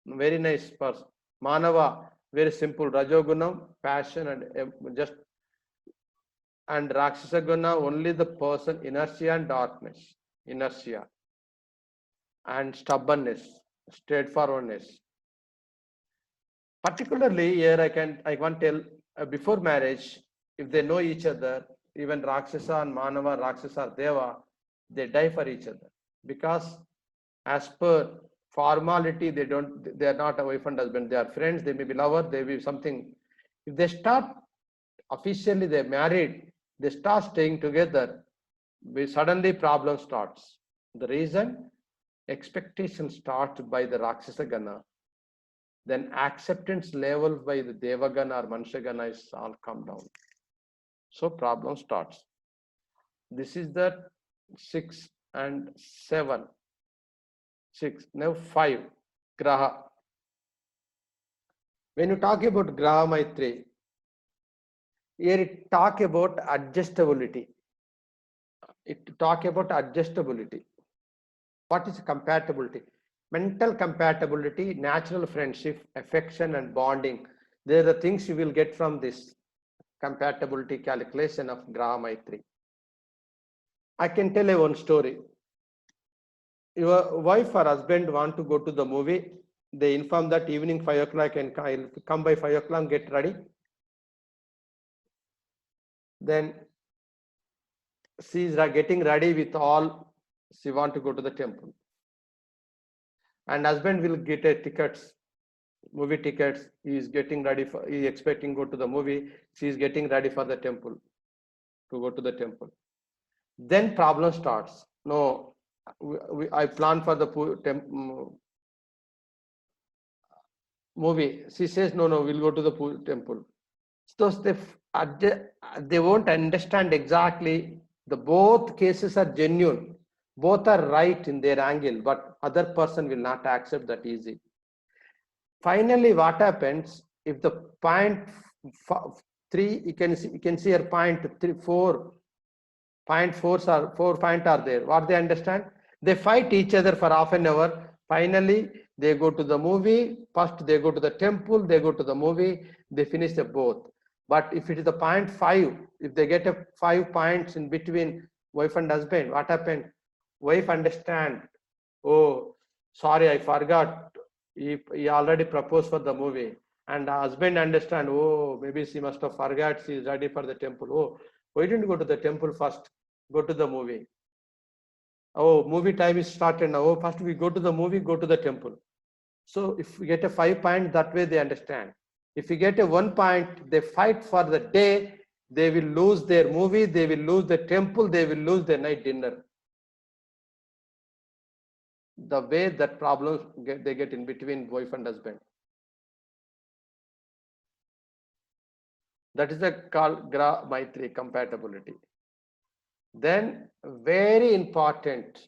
very nice person. Manava, very simple, Rajogunam, passion and just, and Rakshasaguna, only the person, inertia and darkness, inertia and stubbornness, straightforwardness. Particularly here, I want to tell before marriage, if they know each other, even Rakshasa and Manava, Rakshasa or Deva, they die for each other. Because as per formality, they are not a wife and husband, they are friends, they may be lover, they may be something. If they start officially, they're married, they start staying together, suddenly problem starts. The reason? Expectation starts by the Rakshasa Gana, then acceptance level by the Devagana or Manshagana is all come down. So problem starts. This is the 6 and 7. 6. Now 5. Graha. When you talk about Graha Maitri, here it talk about adjustability. It talk about adjustability. What is compatibility? Mental compatibility, natural friendship, affection and bonding. They are the things you will get from this compatibility calculation of Graha Maitri. I can tell you one story. Your wife or husband want to go to the movie. They inform that evening 5 o'clock and I'll come by 5 o'clock, get ready. Then she is getting ready with all, she want to go to the temple. And husband will get a tickets, movie tickets. He is getting ready for, he is expecting go to the movie. She is getting ready for the temple, to go to the temple. Then problem starts. No, I plan for the movie. She says, no, we'll go to the temple. So they won't understand exactly. The both cases are genuine. Both are right in their angle, but other person will not accept that easy. Finally, what happens if the point 3, you can see here point 3, 4, point 4 are 4 point are there. What they understand? They fight each other for half an hour. Finally, they go to the movie. First, they go to the temple. They go to the movie. They finish the both. But if it is the point 5, if they get a 5 points in between wife and husband, what happened? Wife understand. Oh, sorry, I forgot. He already proposed for the movie. And the husband understand. Oh, maybe she must have forgot. She is ready for the temple. Oh, why didn't you go to the temple first? Go to the movie. Oh, movie time is started now. Oh, first we go to the movie, go to the temple. So if we get a 5 point, that way they understand. If we get a 1 point, they fight for the day. They will lose their movie. They will lose the temple. They will lose their night dinner. The way that problems they get in between wife and husband. That is the called Graha Maitri compatibility. Then very important,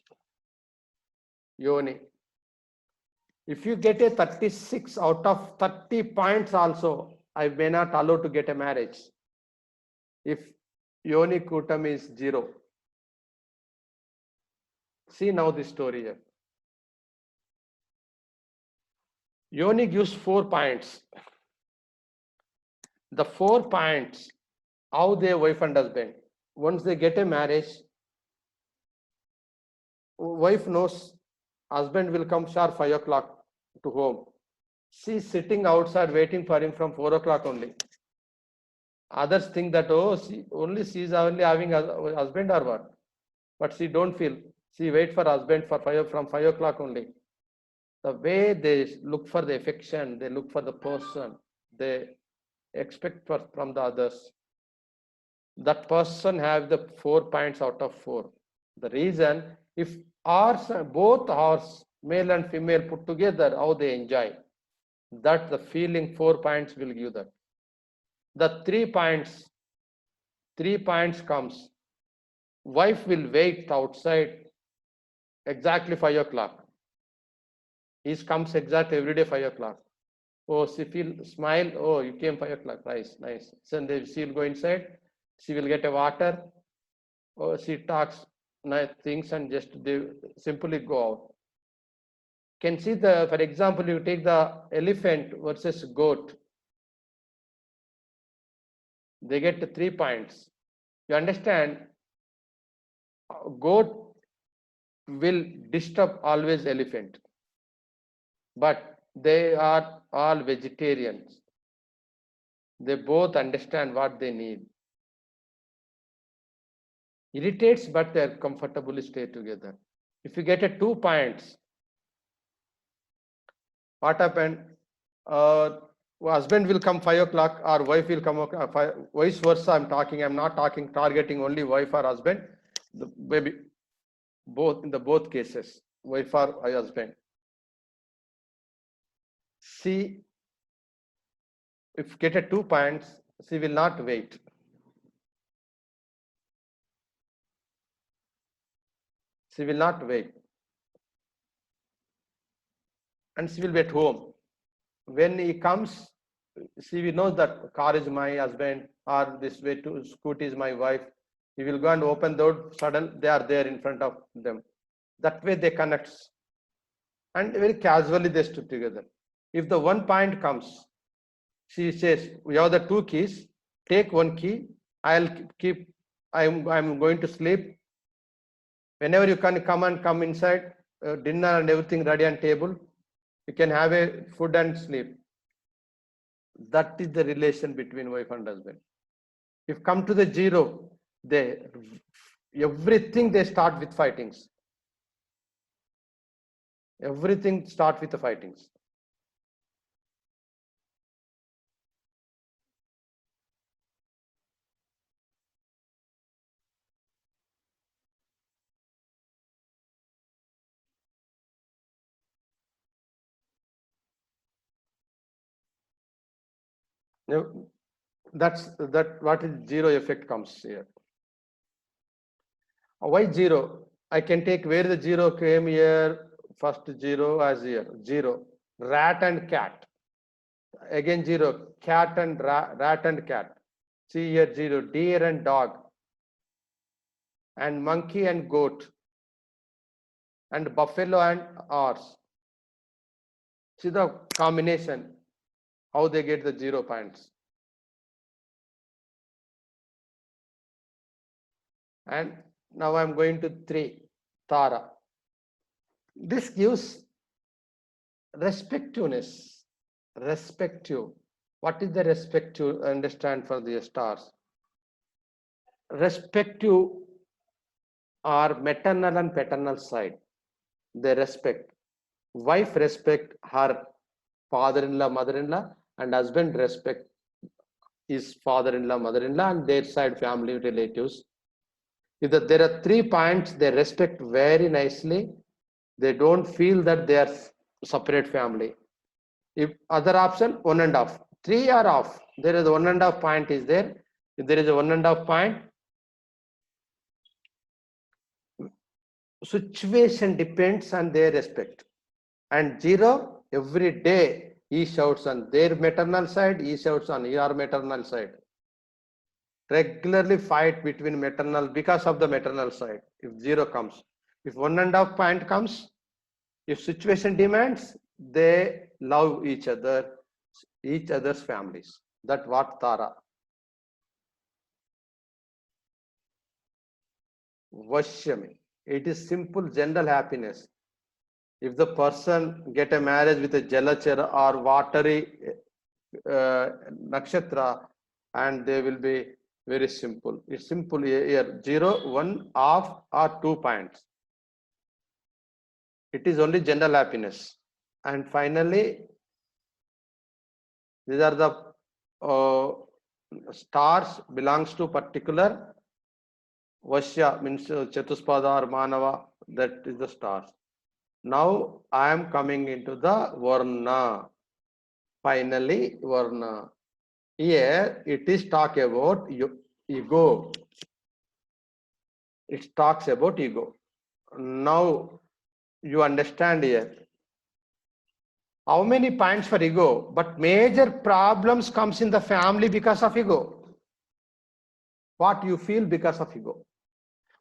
Yoni. If you get a 36 out of 30 points also, I may not allow to get a marriage. If Yoni Kutam is 0. See now the story here. Yoni gives 4 points. The 4 points, how they wife and husband. Once they get a marriage, wife knows husband will come sharp 5 o'clock to home. She's sitting outside waiting for him from 4 o'clock only. Others think that, oh, she's only having a husband or what? But she don't feel. She wait for husband for from 5 o'clock only. The way they look for the affection, they look for the person, they expect from the others. That person have the 4 points out of 4. The reason, if both horse, male and female put together, how they enjoy. That the feeling 4 points will give that. The 3 points comes. Wife will wait outside exactly 5 o'clock. He comes exactly every day 5 o'clock. Oh, she will smile. Oh, you came 5 o'clock. Nice. So she will go inside. She will get a water. Oh, she talks nice things and just they simply go out. Can see for example, you take the elephant versus goat. They get 3 points. You understand? Goat will disturb always elephant, but they are all vegetarians. They both understand what they need. Irritates, but they are comfortably stay together. If you get a 2 points, what happened? husband will come 5 o'clock or wife will come vice versa. I'm not talking targeting only wife or husband, maybe both, in the both cases, wife or husband. See, if get a 2 points, she will not wait. She will not wait. And she will be at home. When he comes, she will know that car is my husband or this way to scooty is my wife. He will go and open the door, suddenly they are there in front of them. That way they connect. And very casually they stood together. If the 1 point comes, she says, we have the 2 keys, take 1 key, I'm going to sleep. Whenever you can come inside, dinner and everything ready on table, you can have a food and sleep. That is the relation between wife and husband. If come to the 0, everything they start with fightings. Everything start with the fightings. That's what is 0 effect comes here. Why 0? I can take where the 0 came here, first 0 as here, 0. Rat and cat. Again 0. Cat and rat and cat. See here 0. Deer and dog. And monkey and goat. And buffalo and horse. See the combination, how they get the 0 points. And now I'm going to 3, Tara. This gives respectiveness. Respective. What is the respective? Understand for the stars. Respective are maternal and paternal side. They respect. Wife respect her father-in-law, mother-in-law, and husband respect his father-in-law, mother-in-law, and their side family relatives. If there are 3 points, they respect very nicely. They don't feel that they are separate family. If other option, 1.5. 3 are off. There is 1.5 point is there. If there is a 1.5 point, situation depends on their respect. And 0, every day he shouts on their maternal side, he shouts on your maternal side. Regularly fight between maternal because of the maternal side. If 0 comes, if 1.5 point comes, if situation demands, they love each other, each other's families. That what Tara. Vashyami. It is simple general happiness. If the person get a marriage with a Jalachara or watery nakshatra, and they will be very simple. It's simple here, 0, 1, half or 2 points. It is only general happiness. And finally, these are the stars belongs to particular Vashya, means Chatuspada or Manava, that is the stars. Now I am coming into the Varna. Finally, Varna. Here it is talk about ego. It talks about ego. Now you understand here. How many points for ego? But major problems comes in the family because of ego. What you feel because of ego.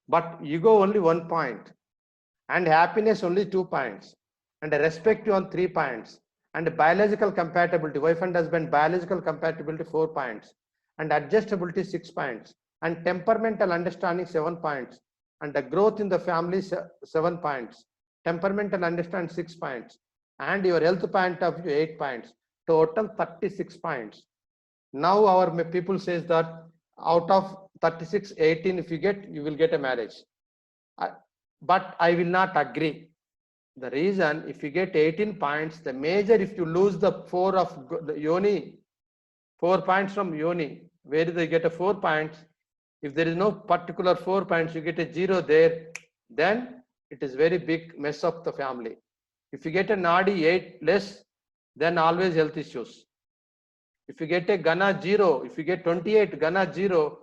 But ego only 1 point. And happiness only 2 points. And respect on 3 points. And biological compatibility, wife and husband, biological compatibility 4 points. And adjustability 6 points. And temperamental understanding 7 points. And the growth in the family 7 points. Temperamental understanding 6 points. And your health point of view 8 points. Total 36 points. Now our people says that out of 36, 18 if you get, you will get a marriage. But I will not agree. The reason, if you get 18 points, the major, if you lose the 4 of the yoni, 4 points from yoni, where do they get a 4 points? If there is no particular 4 points, you get a 0 there, then it is very big mess up the family. If you get a nadi 8 less, then always health issues. If you get a Gana 0, if you get 28 Gana 0,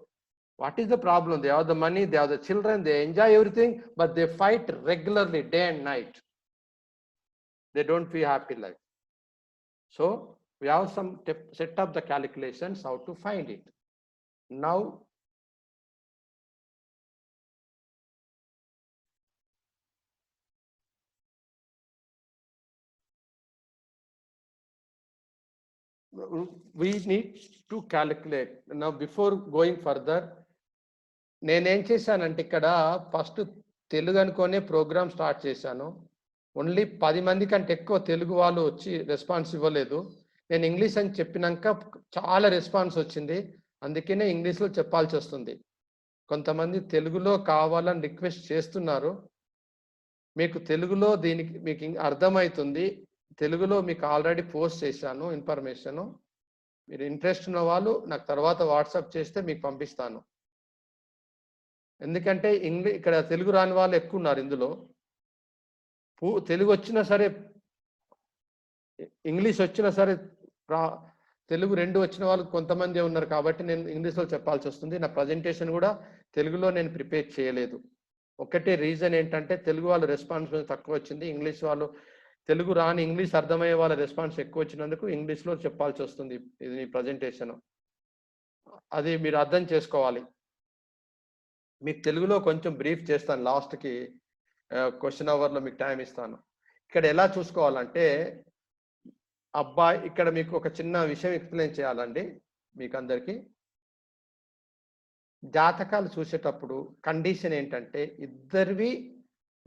what is the problem? They have the money, they have the children, they enjoy everything, but they fight regularly day and night. They don't feel happy life. So we have some set up the calculations how to find it. Now we need to calculate. Now before going further, నేనేం చేశానంటే ఇక్కడ first Telugu అనుకోనే programme start చేశాను. Only 10 మంది కంటే ఎక్కువ తెలుగు వాళ్ళు వచ్చి response ఇవ్వలేదు. నేను ఇంగ్లీష్ అని చెప్పినాక చాలా రెస్పాన్స్ వచ్చింది. అందుకనే ఇంగ్లీష్లో చెప్పాల్సి వస్తుంది. కొంతమంది తెలుగులో కావాలని రిక్వెస్ట్ చేస్తున్నారు. మీకు తెలుగులో దీనికి మీకు అర్థమవుతుంది. తెలుగులో మీకు ఆల్రెడీ పోస్ట్ చేశాను ఇన్ఫర్మేషను. మీరు ఇంట్రెస్ట్ ఉన్న వాళ్ళు నాకు తర్వాత వాట్సాప్ చేస్తే మీకు పంపిస్తాను. ఎందుకంటే ఇక్కడ తెలుగు రాని వాళ్ళు ఎక్కువ ఉన్నారు ఇందులో. తెలుగు వచ్చినా సరే, ఇంగ్లీష్ వచ్చినా సరే, తెలుగు రెండు వచ్చిన వాళ్ళు కొంతమంది ఉన్నారు. కాబట్టి నేను ఇంగ్లీష్లో చెప్పాల్సి వస్తుంది. నా ప్రజెంటేషన్ కూడా తెలుగులో నేను ప్రిపేర్ చేయలేదు. ఒకటే రీజన్ ఏంటంటే తెలుగు వాళ్ళ రెస్పాన్స్ తక్కువ వచ్చింది. ఇంగ్లీష్ వాళ్ళు, తెలుగు రాని ఇంగ్లీష్ అర్థమయ్యే వాళ్ళ రెస్పాన్స్ ఎక్కువ వచ్చినందుకు ఇంగ్లీష్లో చెప్పాల్సి వస్తుంది. ఇది ప్రజెంటేషన్, అది మీరు అర్థం చేసుకోవాలి. మీకు తెలుగులో కొంచెం బ్రీఫ్ చేస్తాను. లాస్ట్కి క్వశ్చన్ అవర్లో మీకు టైం ఇస్తాను. ఇక్కడ ఎలా చూసుకోవాలంటే అబ్బాయి, ఇక్కడ మీకు ఒక చిన్న విషయం ఎక్స్ప్లెయిన్ చేయాలండి మీకు అందరికీ. జాతకాలు చూసేటప్పుడు కండిషన్ ఏంటంటే ఇద్దరివి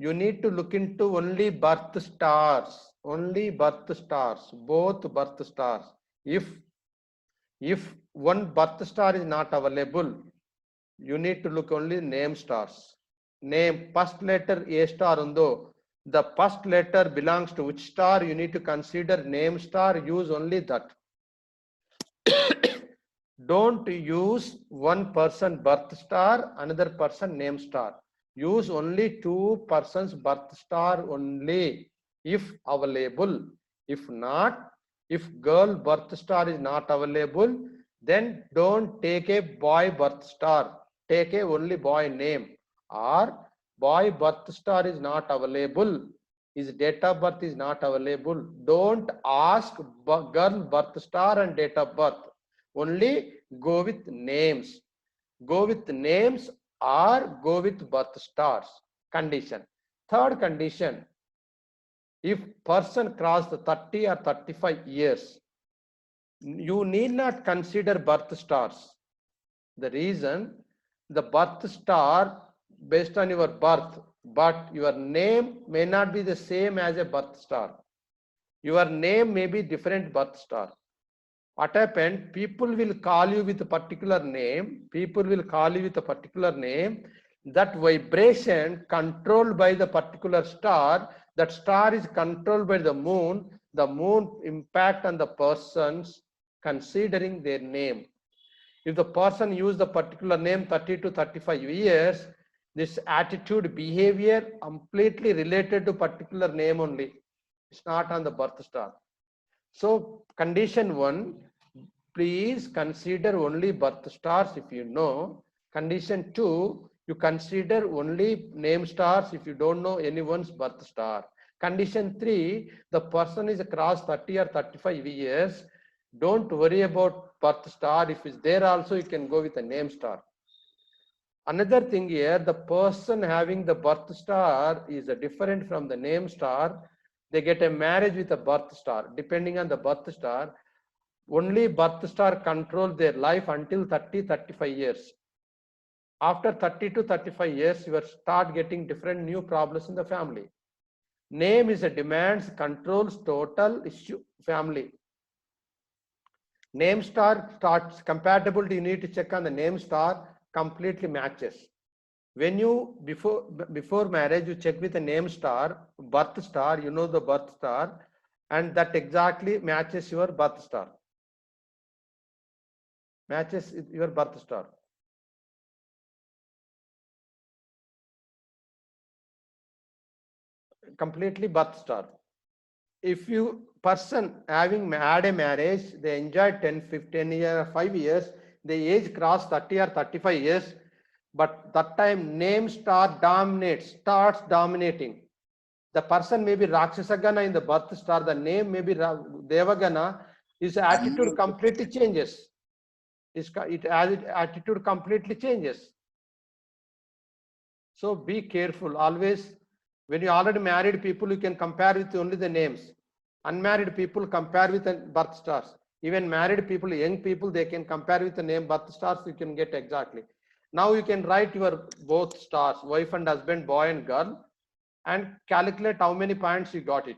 you need to look into only birth stars, both birth stars. If one birth star is not available, you need to look only name stars. Name first letter A star undo, the first letter belongs to which star, you need to consider name star, use only that. Don't use one person birth star, another person name star. Use only two persons birth star only if available. If not, if girl birth star is not available, then don't take a boy birth star, take a only boy name. Or boy birth star is not available, his date of birth is not available, don't ask girl birth star and date of birth, only go with names. Go with names or go with birth stars. Condition. Third condition, if person crossed 30 or 35 years, you need not consider birth stars. The reason, the birth star based on your birth, but your name may not be the same as a birth star. Your name may be different birth star. What happened? People will call you with a particular name. That vibration controlled by the particular star. That star is controlled by the moon. The moon impact on the persons considering their name. If the person use the particular name 30 to 35 years, this attitude, behavior completely related to particular name only. It's not on the birth star. So condition 1, please consider only birth stars if you know. Condition 2, you consider only name stars if you don't know anyone's birth star. Condition 3, the person is across 30 or 35 years. Don't worry about birth star. If it's there also, you can go with a name star. Another thing here, the person having the birth star is different from the name star. They get a marriage with a birth star. Depending on the birth star, only birth star control their life until 30-35 years. After 30 to 35 years, you will start getting different new problems in the family. Name is a demands, controls total issue family. Name star starts compatibility, you need to check on the name star, completely matches. When you before marriage, you check with a name star, birth star, you know the birth star, and that exactly matches your birth star. Matches your birth star. Completely birth star. If you person having had a marriage, they enjoyed 10, 15 years, 5 years, the age crossed 30 or 35 years, but that time name star dominates, starts dominating. The person may be Rakshasagana in the birth star, the name may be Devagana, his attitude completely changes. Attitude completely changes. So be careful. Always, when you already married people, you can compare with only the names. Unmarried people compare with the birth stars. Even married people, young people, they can compare with the name birth stars. You can get exactly. Now you can write your both stars, wife and husband, boy and girl, and calculate how many points you got it.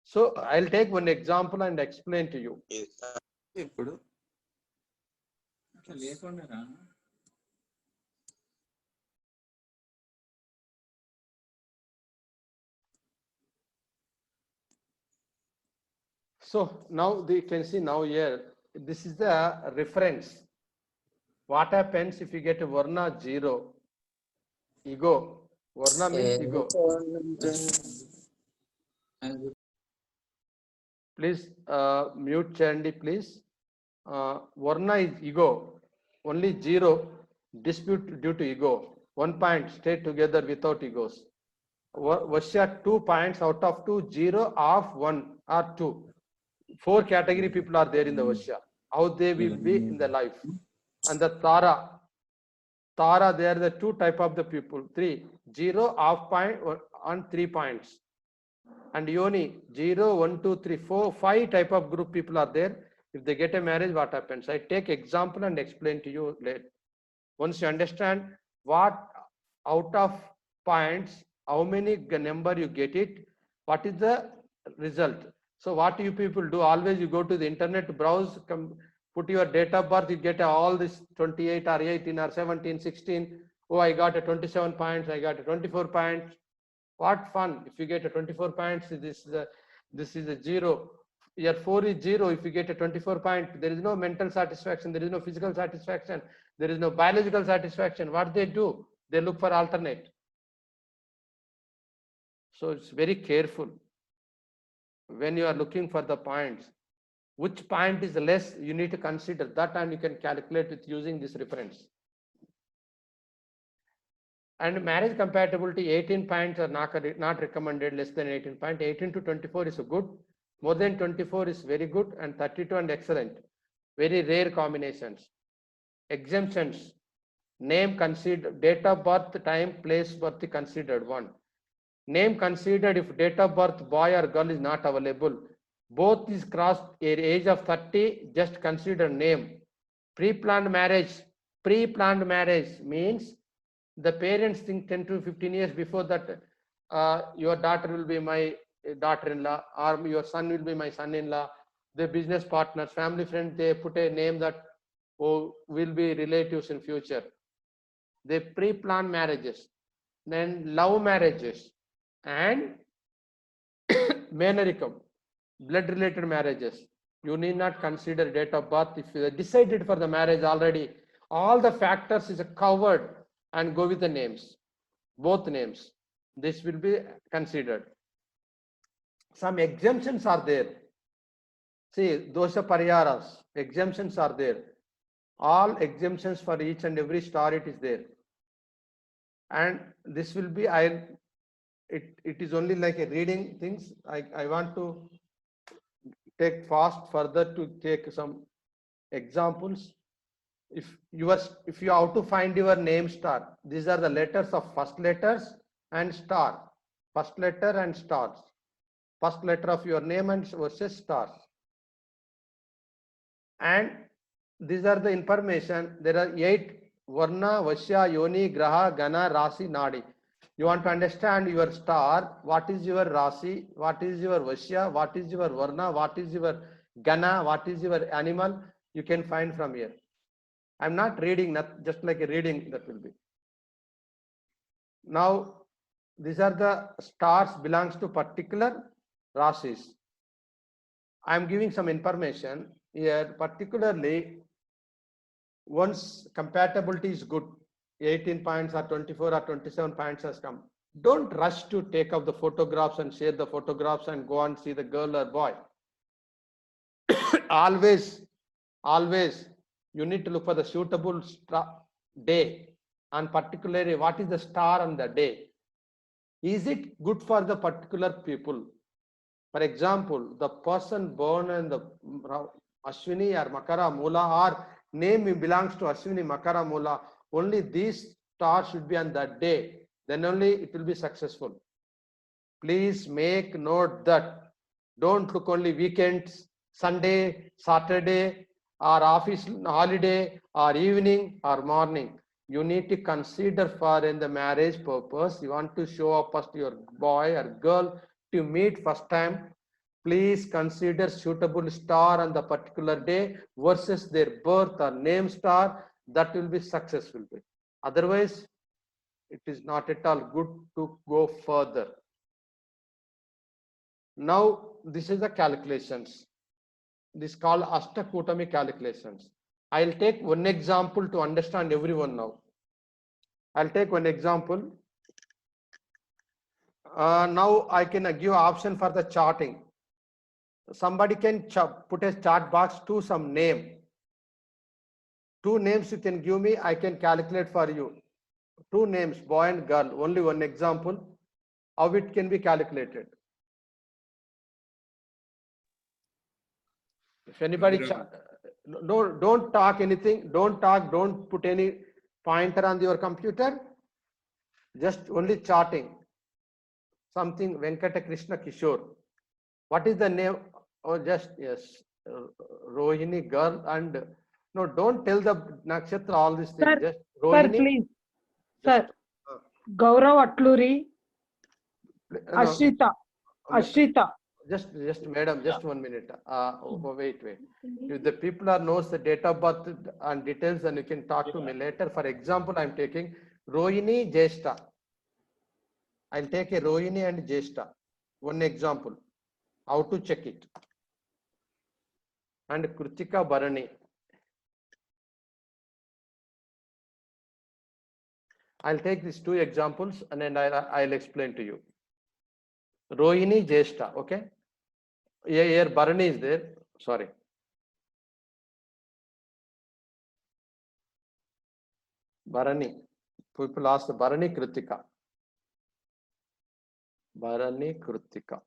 So I'll take one example and explain to you. So now you can see now here, this is the reference. What happens if you get a Varna 0? Ego. Varna means ego. Please mute Chandy, please. Varna is ego. Only 0 dispute due to ego. 1 point stay together without egos. Vashya 2 points out of 2, 0 of 1 or 2. 4 category people are there in the Vashya. How they will be in the life. And the Tara, they are the 2 type of the people. 3, 0, half point and 3 points. And Yoni, 0, 1, 2, 3, 4, 5 type of group people are there. If they get a marriage, what happens? I take example and explain to you later. Once you understand what out of points, how many number you get it, what is the result? So what you people do, always you go to the internet, browse, put your date of birth, you get all this 28 or 18 or 17, 16. Oh, I got a 27 points, I got a 24 points. What fun if you get a 24 points. This is a 0. Your 4 is 0. If you get a 24 point, there is no mental satisfaction, there is no physical satisfaction, there is no biological satisfaction. What they do, they look for alternate. So it's very careful when you are looking for the points. Which point is less, you need to consider that, and you can calculate with using this reference. And marriage compatibility, 18 points are not recommended, less than 18 points. 18 to 24 is good, more than 24 is very good, and 32 and excellent. Very rare combinations. Exemptions, name considered, date of birth, time, place, birth considered 1. Name considered if date of birth boy or girl is not available. Both is crossed age of 30, just consider name. Pre-planned marriage means the parents think 10 to 15 years before that your daughter will be my daughter-in-law, or your son will be my son-in-law. The business partners, family friends, they put a name that will be relatives in future. They pre-plan marriages, then love marriages, and mannericum, blood-related marriages. You need not consider date of birth. If you decided for the marriage already, all the factors is covered, and go with the names, both names. This will be considered. Some exemptions are there. See, dosha pariharas, exemptions are there. All exemptions for each and every star, it is there. And this will be, it is only like a reading things. I want to take fast further to take some examples. If you have to find your name star, these are the letters of first letters and star. First letter and stars. First letter of your name and versus stars. And these are the information. There are 8 Varna, Vashya, Yoni, Graha, Gana, Rasi, Nadi. You want to understand your star, what is your Rasi, what is your Vashya, what is your Varna, what is your Gana, what is your animal, you can find from here. I'm not reading, just like a reading that will be. Now, these are the stars belongs to particular Rasis. I am giving some information here, particularly once compatibility is good, 18 points or 24 or 27 points has come. Don't rush to take up the photographs and share the photographs and go and see the girl or boy. always you need to look for the suitable day, and particularly what is the star on the day. Is it good for the particular people? For example, the person born in the Ashwini or Makara Mula, or name belongs to Ashwini Makara Mula, only these stars should be on that day, then only it will be successful. Please make note that don't look only weekends, Sunday, Saturday, or office holiday, or evening, or morning. You need to consider for in the marriage purpose. You want to show up first your boy or girl to meet first time. Please consider suitable star on the particular day versus their birth or name star. That will be successful. Otherwise, it is not at all good to go further. Now, this is the calculations. This is called Ashtakutami calculations. I'll take one example to understand everyone now. I'll take one example. Now I can give option for the charting. Somebody can put a chart box to some name. 2 names you can give me, I can calculate for you. 2 names, boy and girl, only one example, how it can be calculated. If anybody, don't talk anything, don't put any pointer on your computer, just only charting. Something Venkata Krishna Kishore. What is the name? Oh, just yes, Rohini girl, and no, don't tell the nakshatra all these things. Sir, just Rohini. Sir, please. Sir, Gaurav Atluri, Ashrita, Ashrita. Just madam, just 1 minute. Wait. If the people are knows the date of birth and details, then you can talk to me later. For example, I'm taking Rohini Jeshta. I'll take a Rohini and Jeshta. One example. How to check it. And Kritika Bharani. I'll take these 2 examples and then I'll explain to you. Rohini Jeshta, okay? Here Bharani is there. Sorry. Bharani. People ask the Bharani Kritika. Bharani Kritika.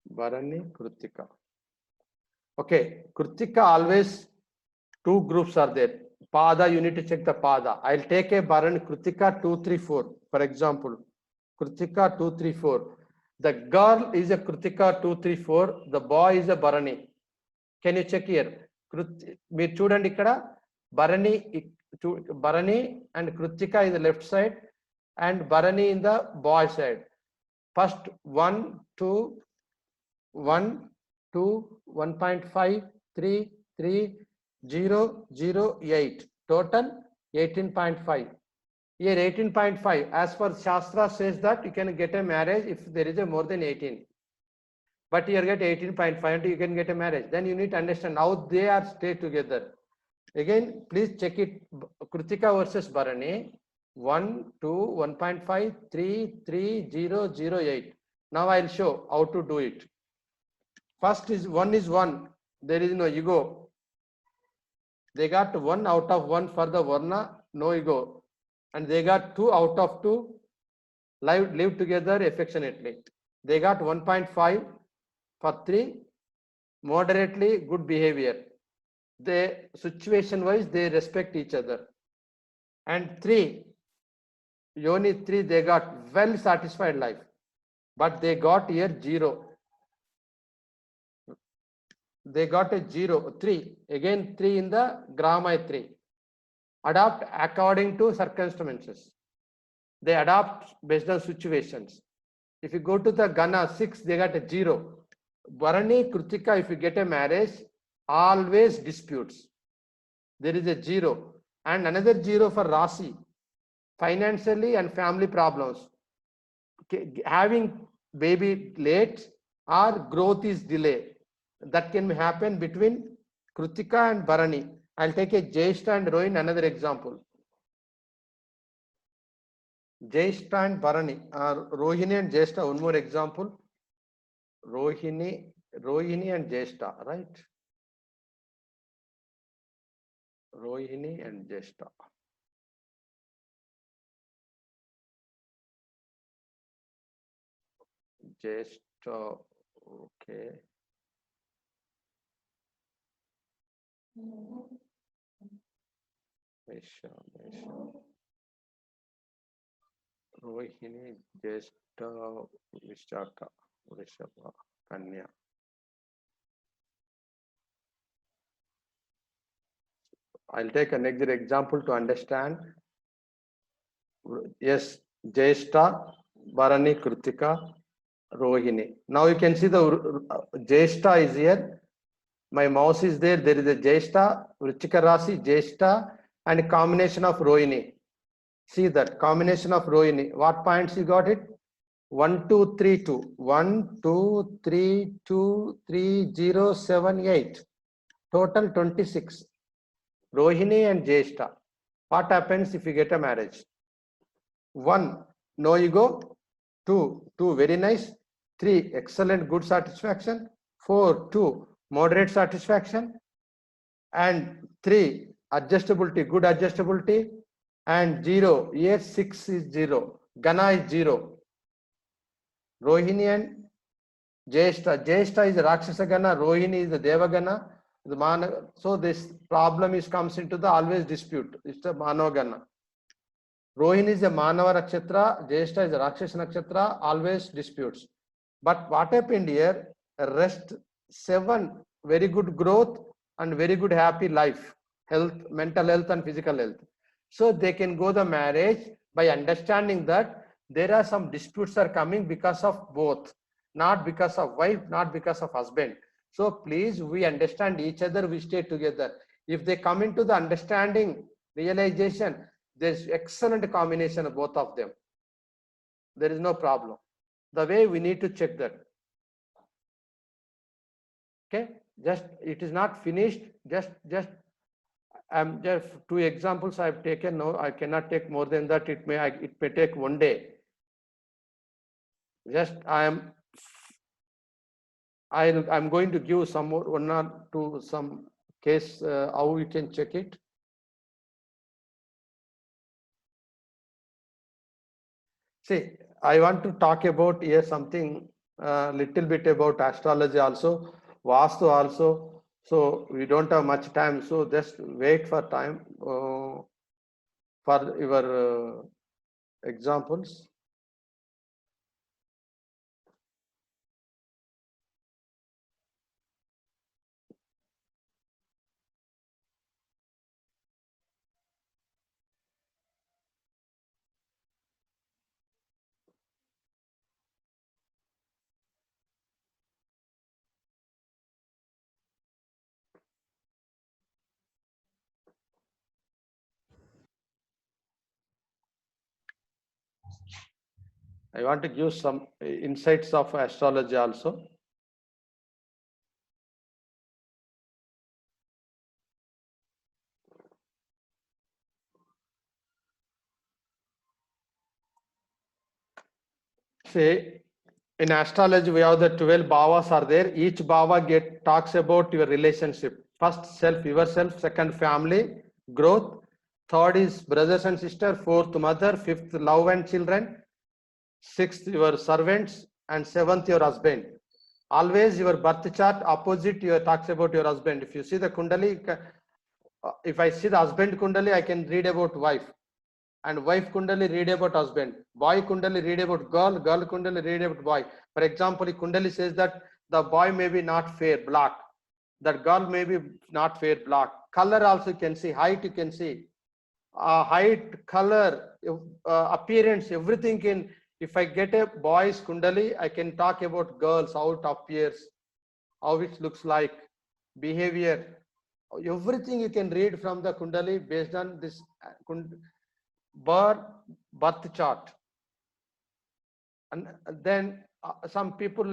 Bharani Kritika. Okay, Kritika always 2 groups are there. Pada, you need to check the Pada. I'll take a Bharani Kritika 2, 3, 4. For example, Kritika 2, 3, 4. The girl is a Kritika 2, 3, 4. The boy is a Bharani. Can you check here? Meer chudandi ikkada Bharani and Kritika is the left side and Bharani in the boy side. First 1, 2, 1, 2, 1.5, 3, 3, 0, 0, 8. Total 18.5. Here 18.5. As per Shastra says that you can get a marriage if there is a more than 18. But here get 18.5, you can get a marriage. Then you need to understand how they are stay together. Again, please check it. Kritika versus Bharani. 1, 2, 1.5, 3, 3, 0, 0, 8. Now I'll show how to do it. First is 1 is 1. There is no ego. They got 1 out of 1 for the Varna, no ego. And they got 2 out of 2, live together affectionately. They got 1.5 for 3, moderately good behavior. They situation wise, they respect each other. And 3, Yoni 3, they got well satisfied life. But they got here 0. They got a 0, 3. Again 3 in the Gramai 3. Adapt according to circumstances. They adapt based on situations. If you go to the Gana 6, they got a 0. Bharani, Kritika, if you get a marriage, always disputes. There is a 0. And another 0 for Rasi, financially and family problems. Having baby late or growth is delayed. That can happen between Kritika and Bharani. I'll take a Jyeshta and Rohin, another example. Jyeshta and Bharani, Rohini and Jyeshta, one more example. Rohini and Jyeshta, right? Rohini and Jyeshta. Jyeshta, okay. Mesha. Rohini, Jyeshta, Vishaka, Vrishaba, Kanya. I'll take another example to understand. Yes, Jyeshta, Bharani, Kritika, Rohini. Now you can see the Jyeshta is here. My mouse is there. There is a Jyeshta, Vrichika Rasi, Jyeshta, and a combination of Rohini. See that combination of Rohini. What points you got it? 1, 2, 3, 2. 1, 2, 3, 2, 3, 0, 7, 8. Total 26. Rohini and Jyeshta. What happens if you get a marriage? 1, no ego. 2, very nice. 3, excellent, good satisfaction. 4, 2, moderate satisfaction. And 3, adjustability, good adjustability. And 0, yes, 6 is 0. Gana is 0. Rohini and Jyeshta. Jyeshta is the Rakshasa Gana, Rohini is the Deva Gana. So this problem comes into the always dispute. It's the Manava Gana. Rohini is a Manava Nakshatra, Jyeshta is a Rakshasa Nakshatra, always disputes. But what happened here? Rest 7, very good growth and very good happy life, health, mental health and physical health. So they can go the marriage by understanding that there are some disputes are coming because of both, not because of wife, not because of husband. So please, we understand each other, we stay together. If they come into the understanding, realization, there's excellent combination of both of them. There is no problem. The way we need to check that. Okay, just it is not finished. Just 2 examples I've taken. No, I cannot take more than that. It may take one day. Just I'm going to give some more, 1 or 2 some case how you can check it. See, I want to talk about here something little bit about astrology also, Vastu also. So we don't have much time. So just wait for time for your examples. I want to give some insights of astrology also. See, in astrology, we have the 12 bhavas are there. Each bhava talks about your relationship. First, self, yourself. Second, family, growth. Third is brothers and sisters. Fourth, mother. Fifth, love and children. Sixth, your servants. And seventh, your husband. Always your birth chart opposite talks about your husband. If you see the Kundali, if I see the husband Kundali, I can read about wife. And wife Kundali read about husband. Boy Kundali read about girl. Girl Kundali read about boy. For example, Kundali says that the boy may be not fair, black. That girl may be not fair, black. Color also you can see. Height you can see. Height, color, appearance, everything If I get a boy's kundali, I can talk about girls, how it appears, how it looks like, behavior, everything you can read from the kundali based on this birth chart. And then some people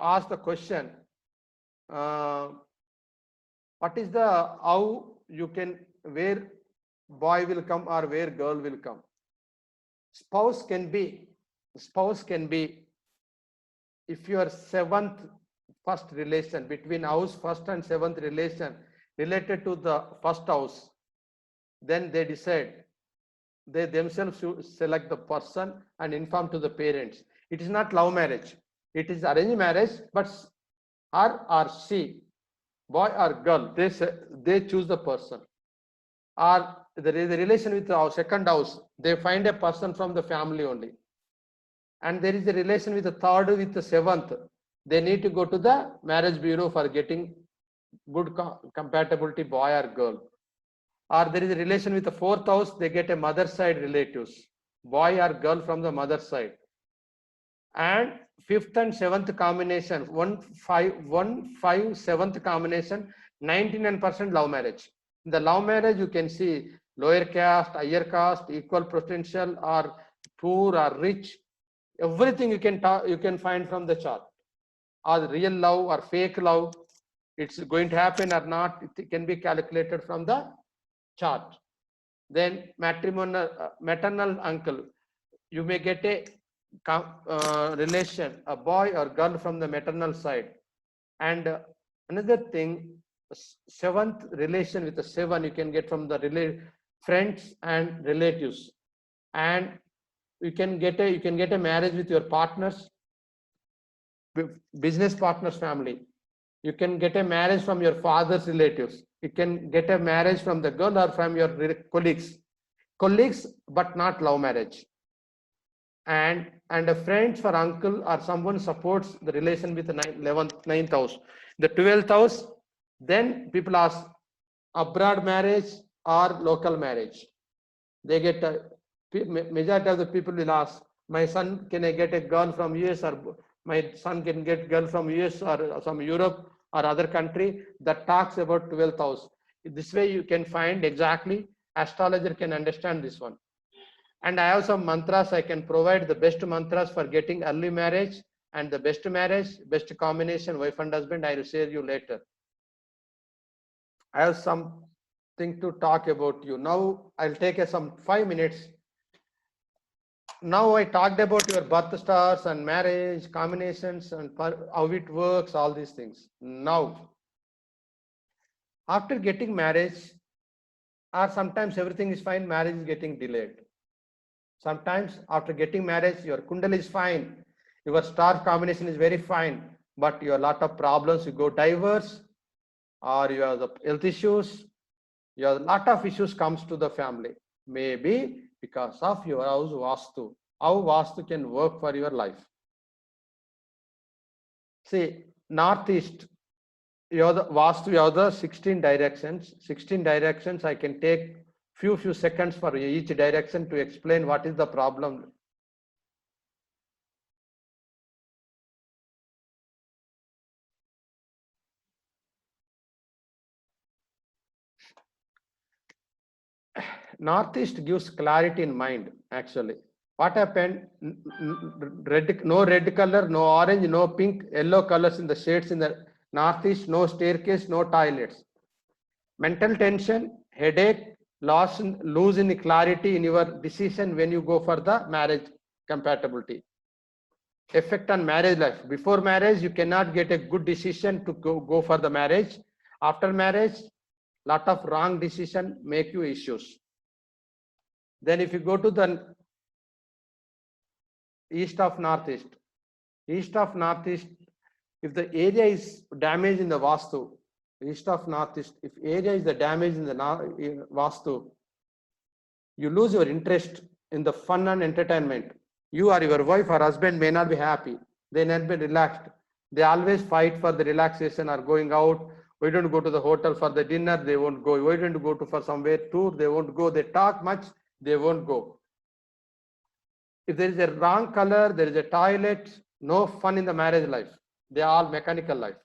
ask the question, what is the, how you can, where boy will come or where girl will come? Spouse can be, if your first relation between house first and seventh relation related to the first house, then they decide, they themselves should select the person and inform to the parents. It is not love marriage, it is arranged marriage, but her or she, boy or girl, they choose the person. Or there is a relation with our second house, they find a person from the family only. And there is a relation with the third, with the seventh, they need to go to the marriage bureau for getting good compatibility, boy or girl. Or there is a relation with the fourth house, they get a mother side relatives, boy or girl from the mother side. And fifth and seventh combination, 1, 5, 7th combination, 99% love marriage. In the love marriage, you can see lower caste, higher caste, equal potential, or poor or rich. Everything you can find from the chart. Or real love or fake love, it's going to happen or not, it can be calculated from the chart. Then maternal uncle, you may get a relation, a boy or girl from the maternal side. And another thing, seventh relation with the 7 you can get from the friends and relatives. And you can get a marriage with your partners, business partners family. You can get a marriage from your father's relatives. You can get a marriage from the girl or from your colleagues, but not love marriage. And a friend for uncle or someone supports the relation with the 9th house. The 12th house, then people ask abroad marriage or local marriage. They get majority of the people will ask, my son, can I get a girl from US, or my son can get girl from US or some Europe or other country, that talks about 12th house. This way you can find exactly, astrologer can understand this one. And I have some mantras, I can provide the best mantras for getting early marriage and the best marriage, best combination, wife and husband, I will share you later. I have something to talk about you. Now I'll take some 5 minutes. Now I talked about your birth stars and marriage combinations and how it works, all these things. Now, after getting marriage, or sometimes everything is fine, marriage is getting delayed. Sometimes after getting marriage, your kundali is fine, your star combination is very fine, but you have a lot of problems, you go divorce, or you have the health issues, you have a lot of issues comes to the family. Maybe because of your house vastu, how vastu can work for your life. See, northeast, you have the vastu, you have the 16 directions. 16 directions, I can take few seconds for each direction to explain what is the problem. Northeast gives clarity in mind, actually. What happened? No red color, no orange, no pink, yellow colors in the shades in the northeast, no staircase, no toilets. Mental tension, headache, lose in clarity in your decision when you go for the marriage compatibility. Effect on marriage life. Before marriage, you cannot get a good decision to go for the marriage. After marriage, lot of wrong decision make you issues. Then if you go to the east of northeast, if the area is damaged in the vastu, east of northeast, if area is the damage in the vastu, you lose your interest in the fun and entertainment. You or your wife or husband may not be happy, they not be relaxed, they always fight for the relaxation or going out. We don't go to the hotel for the dinner, they won't go. We don't go to for somewhere tour, they won't go. They talk much, they won't go. If there is a wrong color, there is a toilet, no fun in the marriage life. They are all mechanical life.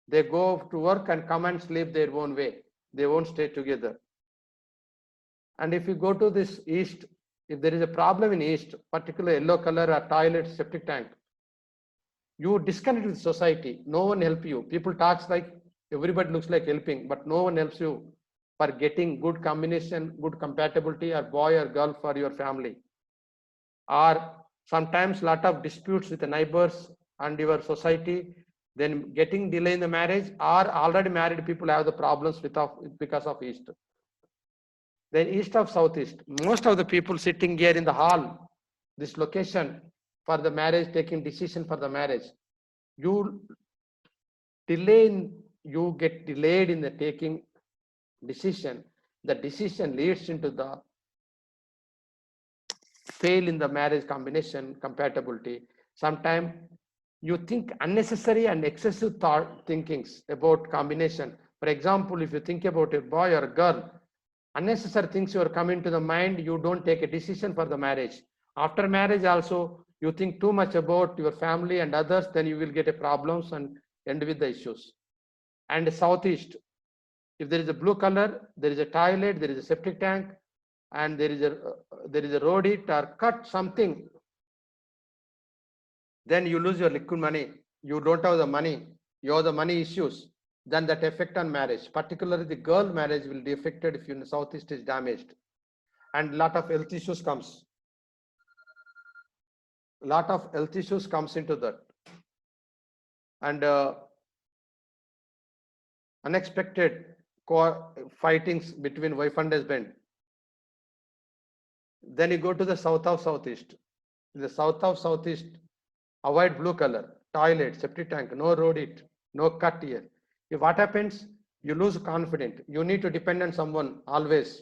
They go to work and come and sleep their own way. They won't stay together. And if you go to this east, if there is a problem in east, particular yellow color or toilet, septic tank, you disconnect with society. No one help you. People talks like everybody looks like helping, but no one helps you for getting good combination, good compatibility, or boy or girl for your family. Or sometimes lot of disputes with the neighbors and your society, then getting delay in the marriage, or already married people have the problems because of east. Then east of southeast, most of the people sitting here in the hall, this location for the marriage, taking decision for the marriage, you get delayed in the taking decision. The decision leads into the fail in the marriage combination compatibility. Sometimes you think unnecessary and excessive thinkings about combination. For example, if you think about a boy or a girl, unnecessary things are coming to the mind, you don't take a decision for the marriage. After marriage also, you think too much about your family and others, then you will get a problems and end with the issues. And southeast, if there is a blue color, there is a toilet, there is a septic tank, and there is a road it or cut something, then you lose your liquid money. You don't have the money. You have the money issues. Then that effect on marriage, particularly the girl marriage, will be affected if in the southeast is damaged, and lot of health issues comes. Lot of health issues comes into that, and unexpected fightings between wife and husband. Then you go to the south of southeast. In the south of southeast, avoid blue color, toilet, septic tank, no road it, no cut here. If what happens, you lose confidence. You need to depend on someone always.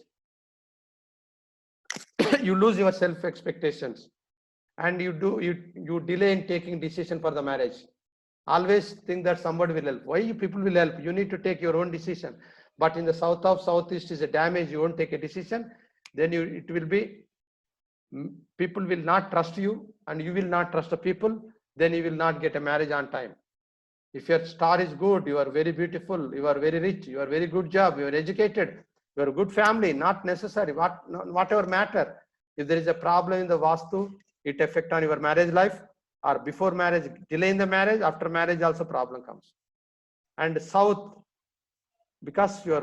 You lose your self expectations, and you delay in taking decision for the marriage. Always think that somebody will help. Why people will help? You need to take your own decision. But in the south of southeast is a damage. You won't take a decision. Then it will be, people will not trust you, and you will not trust the people. Then you will not get a marriage on time. If your star is good, you are very beautiful, you are very rich, you are very good job, you are educated, you are a good family, not necessary, whatever matter. If there is a problem in the vastu, it affect on your marriage life, or before marriage, delay in the marriage, after marriage also problem comes. And south, because you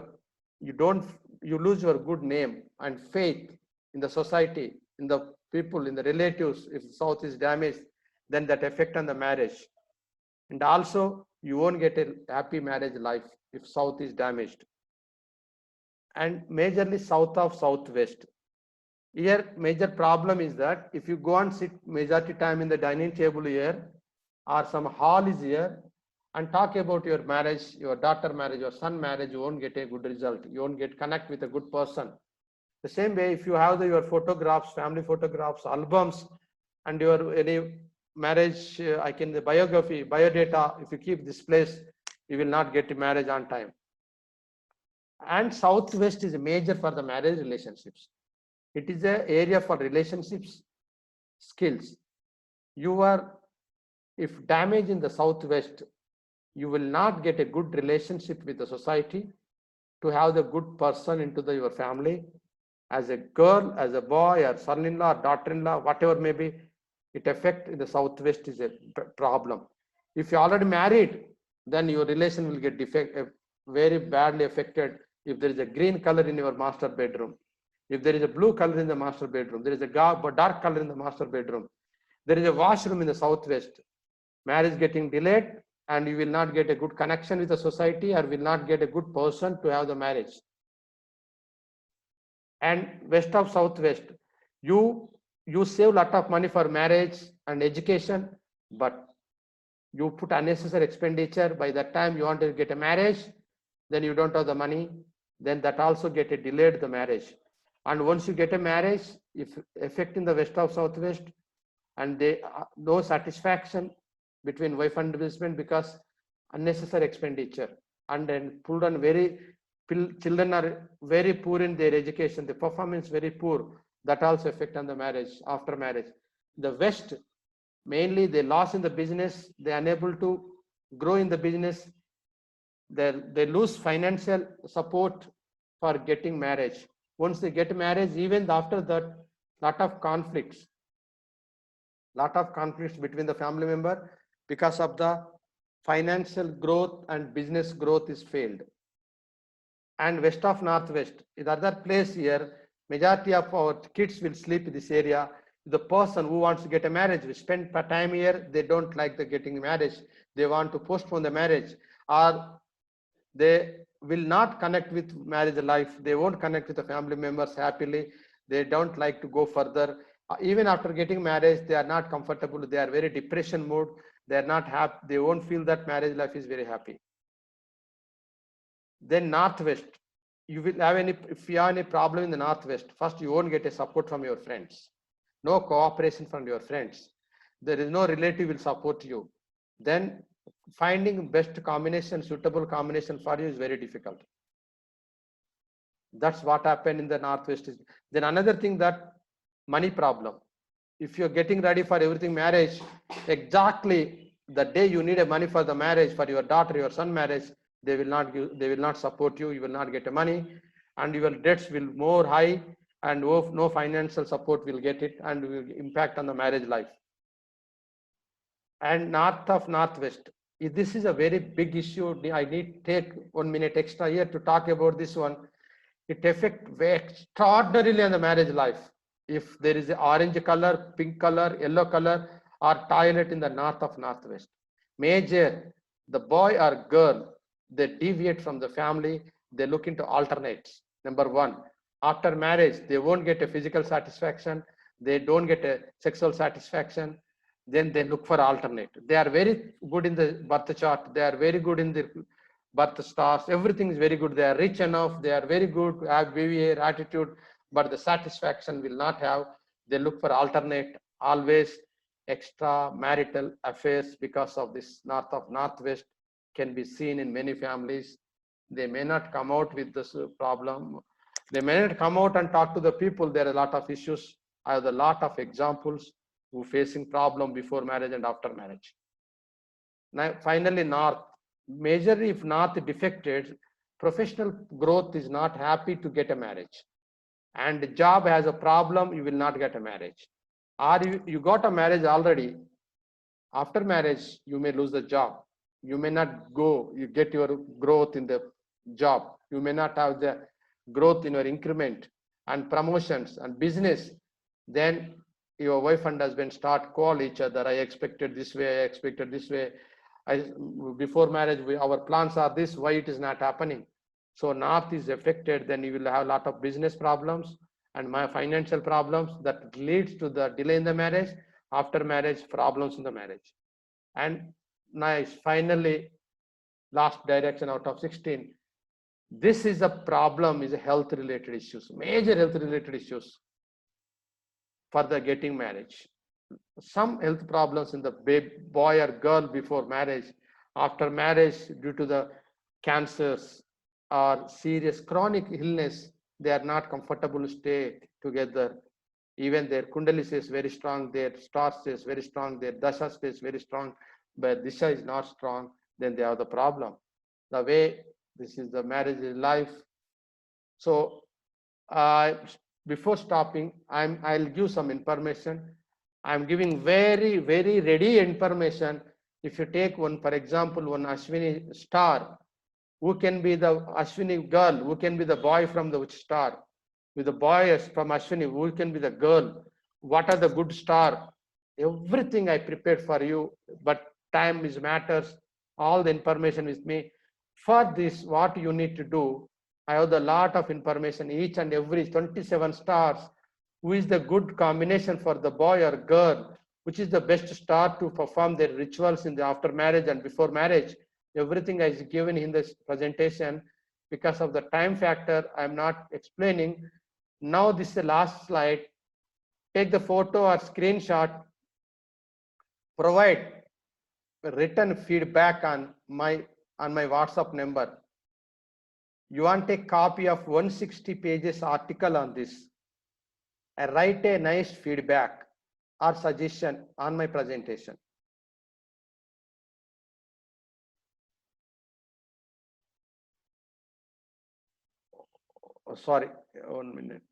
lose your good name and faith in the society, in the people, in the relatives. If south is damaged, then that affect on the marriage. And also you won't get a happy marriage life if south is damaged. And majorly south of southwest. Here major problem is that if you go and sit majority time in the dining table here, or some hall is here, and talk about your marriage, your daughter marriage, your son marriage, you won't get a good result. You won't get connect with a good person. The same way, if you have your photographs, family photographs, albums, and your any marriage, the biography, biodata, if you keep this place, you will not get marriage on time. And southwest is major for the marriage relationships. It is an area for relationships skills. If damage in the southwest, you will not get a good relationship with the society to have the good person into your family. As a girl, as a boy, or son-in-law, or daughter-in-law, whatever may be, it affect in the southwest is a problem. If you already married, then your relation will get very badly affected if there is a green color in your master bedroom. If there is a blue color in the master bedroom, there is a dark color in the master bedroom, there is a washroom in the southwest, marriage getting delayed, and you will not get a good connection with the society, or will not get a good person to have the marriage. And west of southwest, you save a lot of money for marriage and education, but you put unnecessary expenditure. By that time you want to get a marriage, then you don't have the money, then that also get a delayed the marriage. And once you get a marriage, if affecting the west of southwest, and they no satisfaction between wife and husband because unnecessary expenditure, and then children are very poor in their education, the performance very poor, that also affect on the marriage after marriage. The West, mainly they lost in the business, they are unable to grow in the business, they lose financial support for getting marriage. Once they get marriage, even after that, lot of conflicts between the family member because of the financial growth and business growth is failed. And west of northwest is other place here, majority of our kids will sleep in this area. The person who wants to get a marriage, we spend time here, they don't like the getting marriage, they want to postpone the marriage, or they will not connect with marriage life, they won't connect with the family members happily, they don't like to go further. Even after getting marriage, they are not comfortable, they are very depression mode, they are not happy, they won't feel that marriage life is very happy. Then northwest, you will have any, if you have any problem in the northwest, first you won't get a support from your friends, no cooperation from your friends, there is no relative will support you, then finding best combination, suitable combination for you is very difficult. That's what happened in the northwest. Then another thing, that money problem. If you're getting ready for everything marriage, exactly the day you need a money for the marriage, for your daughter, your son marriage, they will not give, they will not support you, you will not get the money, and your debts will more high, and no financial support will get it, and will impact on the marriage life. And north of northwest, this is a very big issue. I need take 1 minute extra here to talk about this one. It affects extraordinarily on the marriage life. If there is an orange color, pink color, yellow color, or toilet in the north of northwest, major, the boy or girl, they deviate from the family, they look into alternates. Number one, after marriage, they won't get a physical satisfaction, they don't get a sexual satisfaction, then they look for alternate. They are very good in the birth chart, they are very good in the birth stars, everything is very good, they are rich enough, they are very good, have behavior, attitude, but the satisfaction will not have. They look for alternate, always extra marital affairs. Because of this north of northwest can be seen in many families. They may not come out with this problem, they may not come out and talk to the people, there are a lot of issues. I have a lot of examples who facing problem before marriage and after marriage. Now finally north, majorly if north defected, professional growth is not happy to get a marriage, and job has a problem, you will not get a marriage, or you got a marriage already, after marriage you may lose the job, you may not go, you get your growth in the job, you may not have the growth in your increment and promotions and business, then your wife and husband start call each other, I expected this way, I expected this way, before marriage our plans are this, why it is not happening? So north is affected, then you will have a lot of business problems and my financial problems that leads to the delay in the marriage, after marriage problems in the marriage. And nice, finally last direction out of 16, this is a problem, is a health related issues, major health related issues for the getting marriage. Some health problems in the boy or girl before marriage, after marriage due to the cancers or serious chronic illness, they are not comfortable to stay together. Even their kundali says very strong, their star says very strong, their dasha says very strong, but disha is not strong, then they have the problem. The way this is the marriage life. So before stopping, I'll give some information. I'm giving very, very ready information. If you take one, for example, one Ashwini star, who can be the Ashwini girl, who can be the boy from the which star? With the boy from Ashwini, who can be the girl? What are the good star? Everything I prepared for you, but time is matters. All the information with me. For this, what you need to do, I have a lot of information, each and every 27 stars, who is the good combination for the boy or girl, which is the best star to perform their rituals in the after marriage and before marriage. Everything is given in this presentation. Because of the time factor, I am not explaining. Now this is the last slide. Take the photo or screenshot, provide written feedback on my WhatsApp number. You want a copy of 160 pages article on this. I write a nice feedback or suggestion on my presentation? Oh, sorry, 1 minute.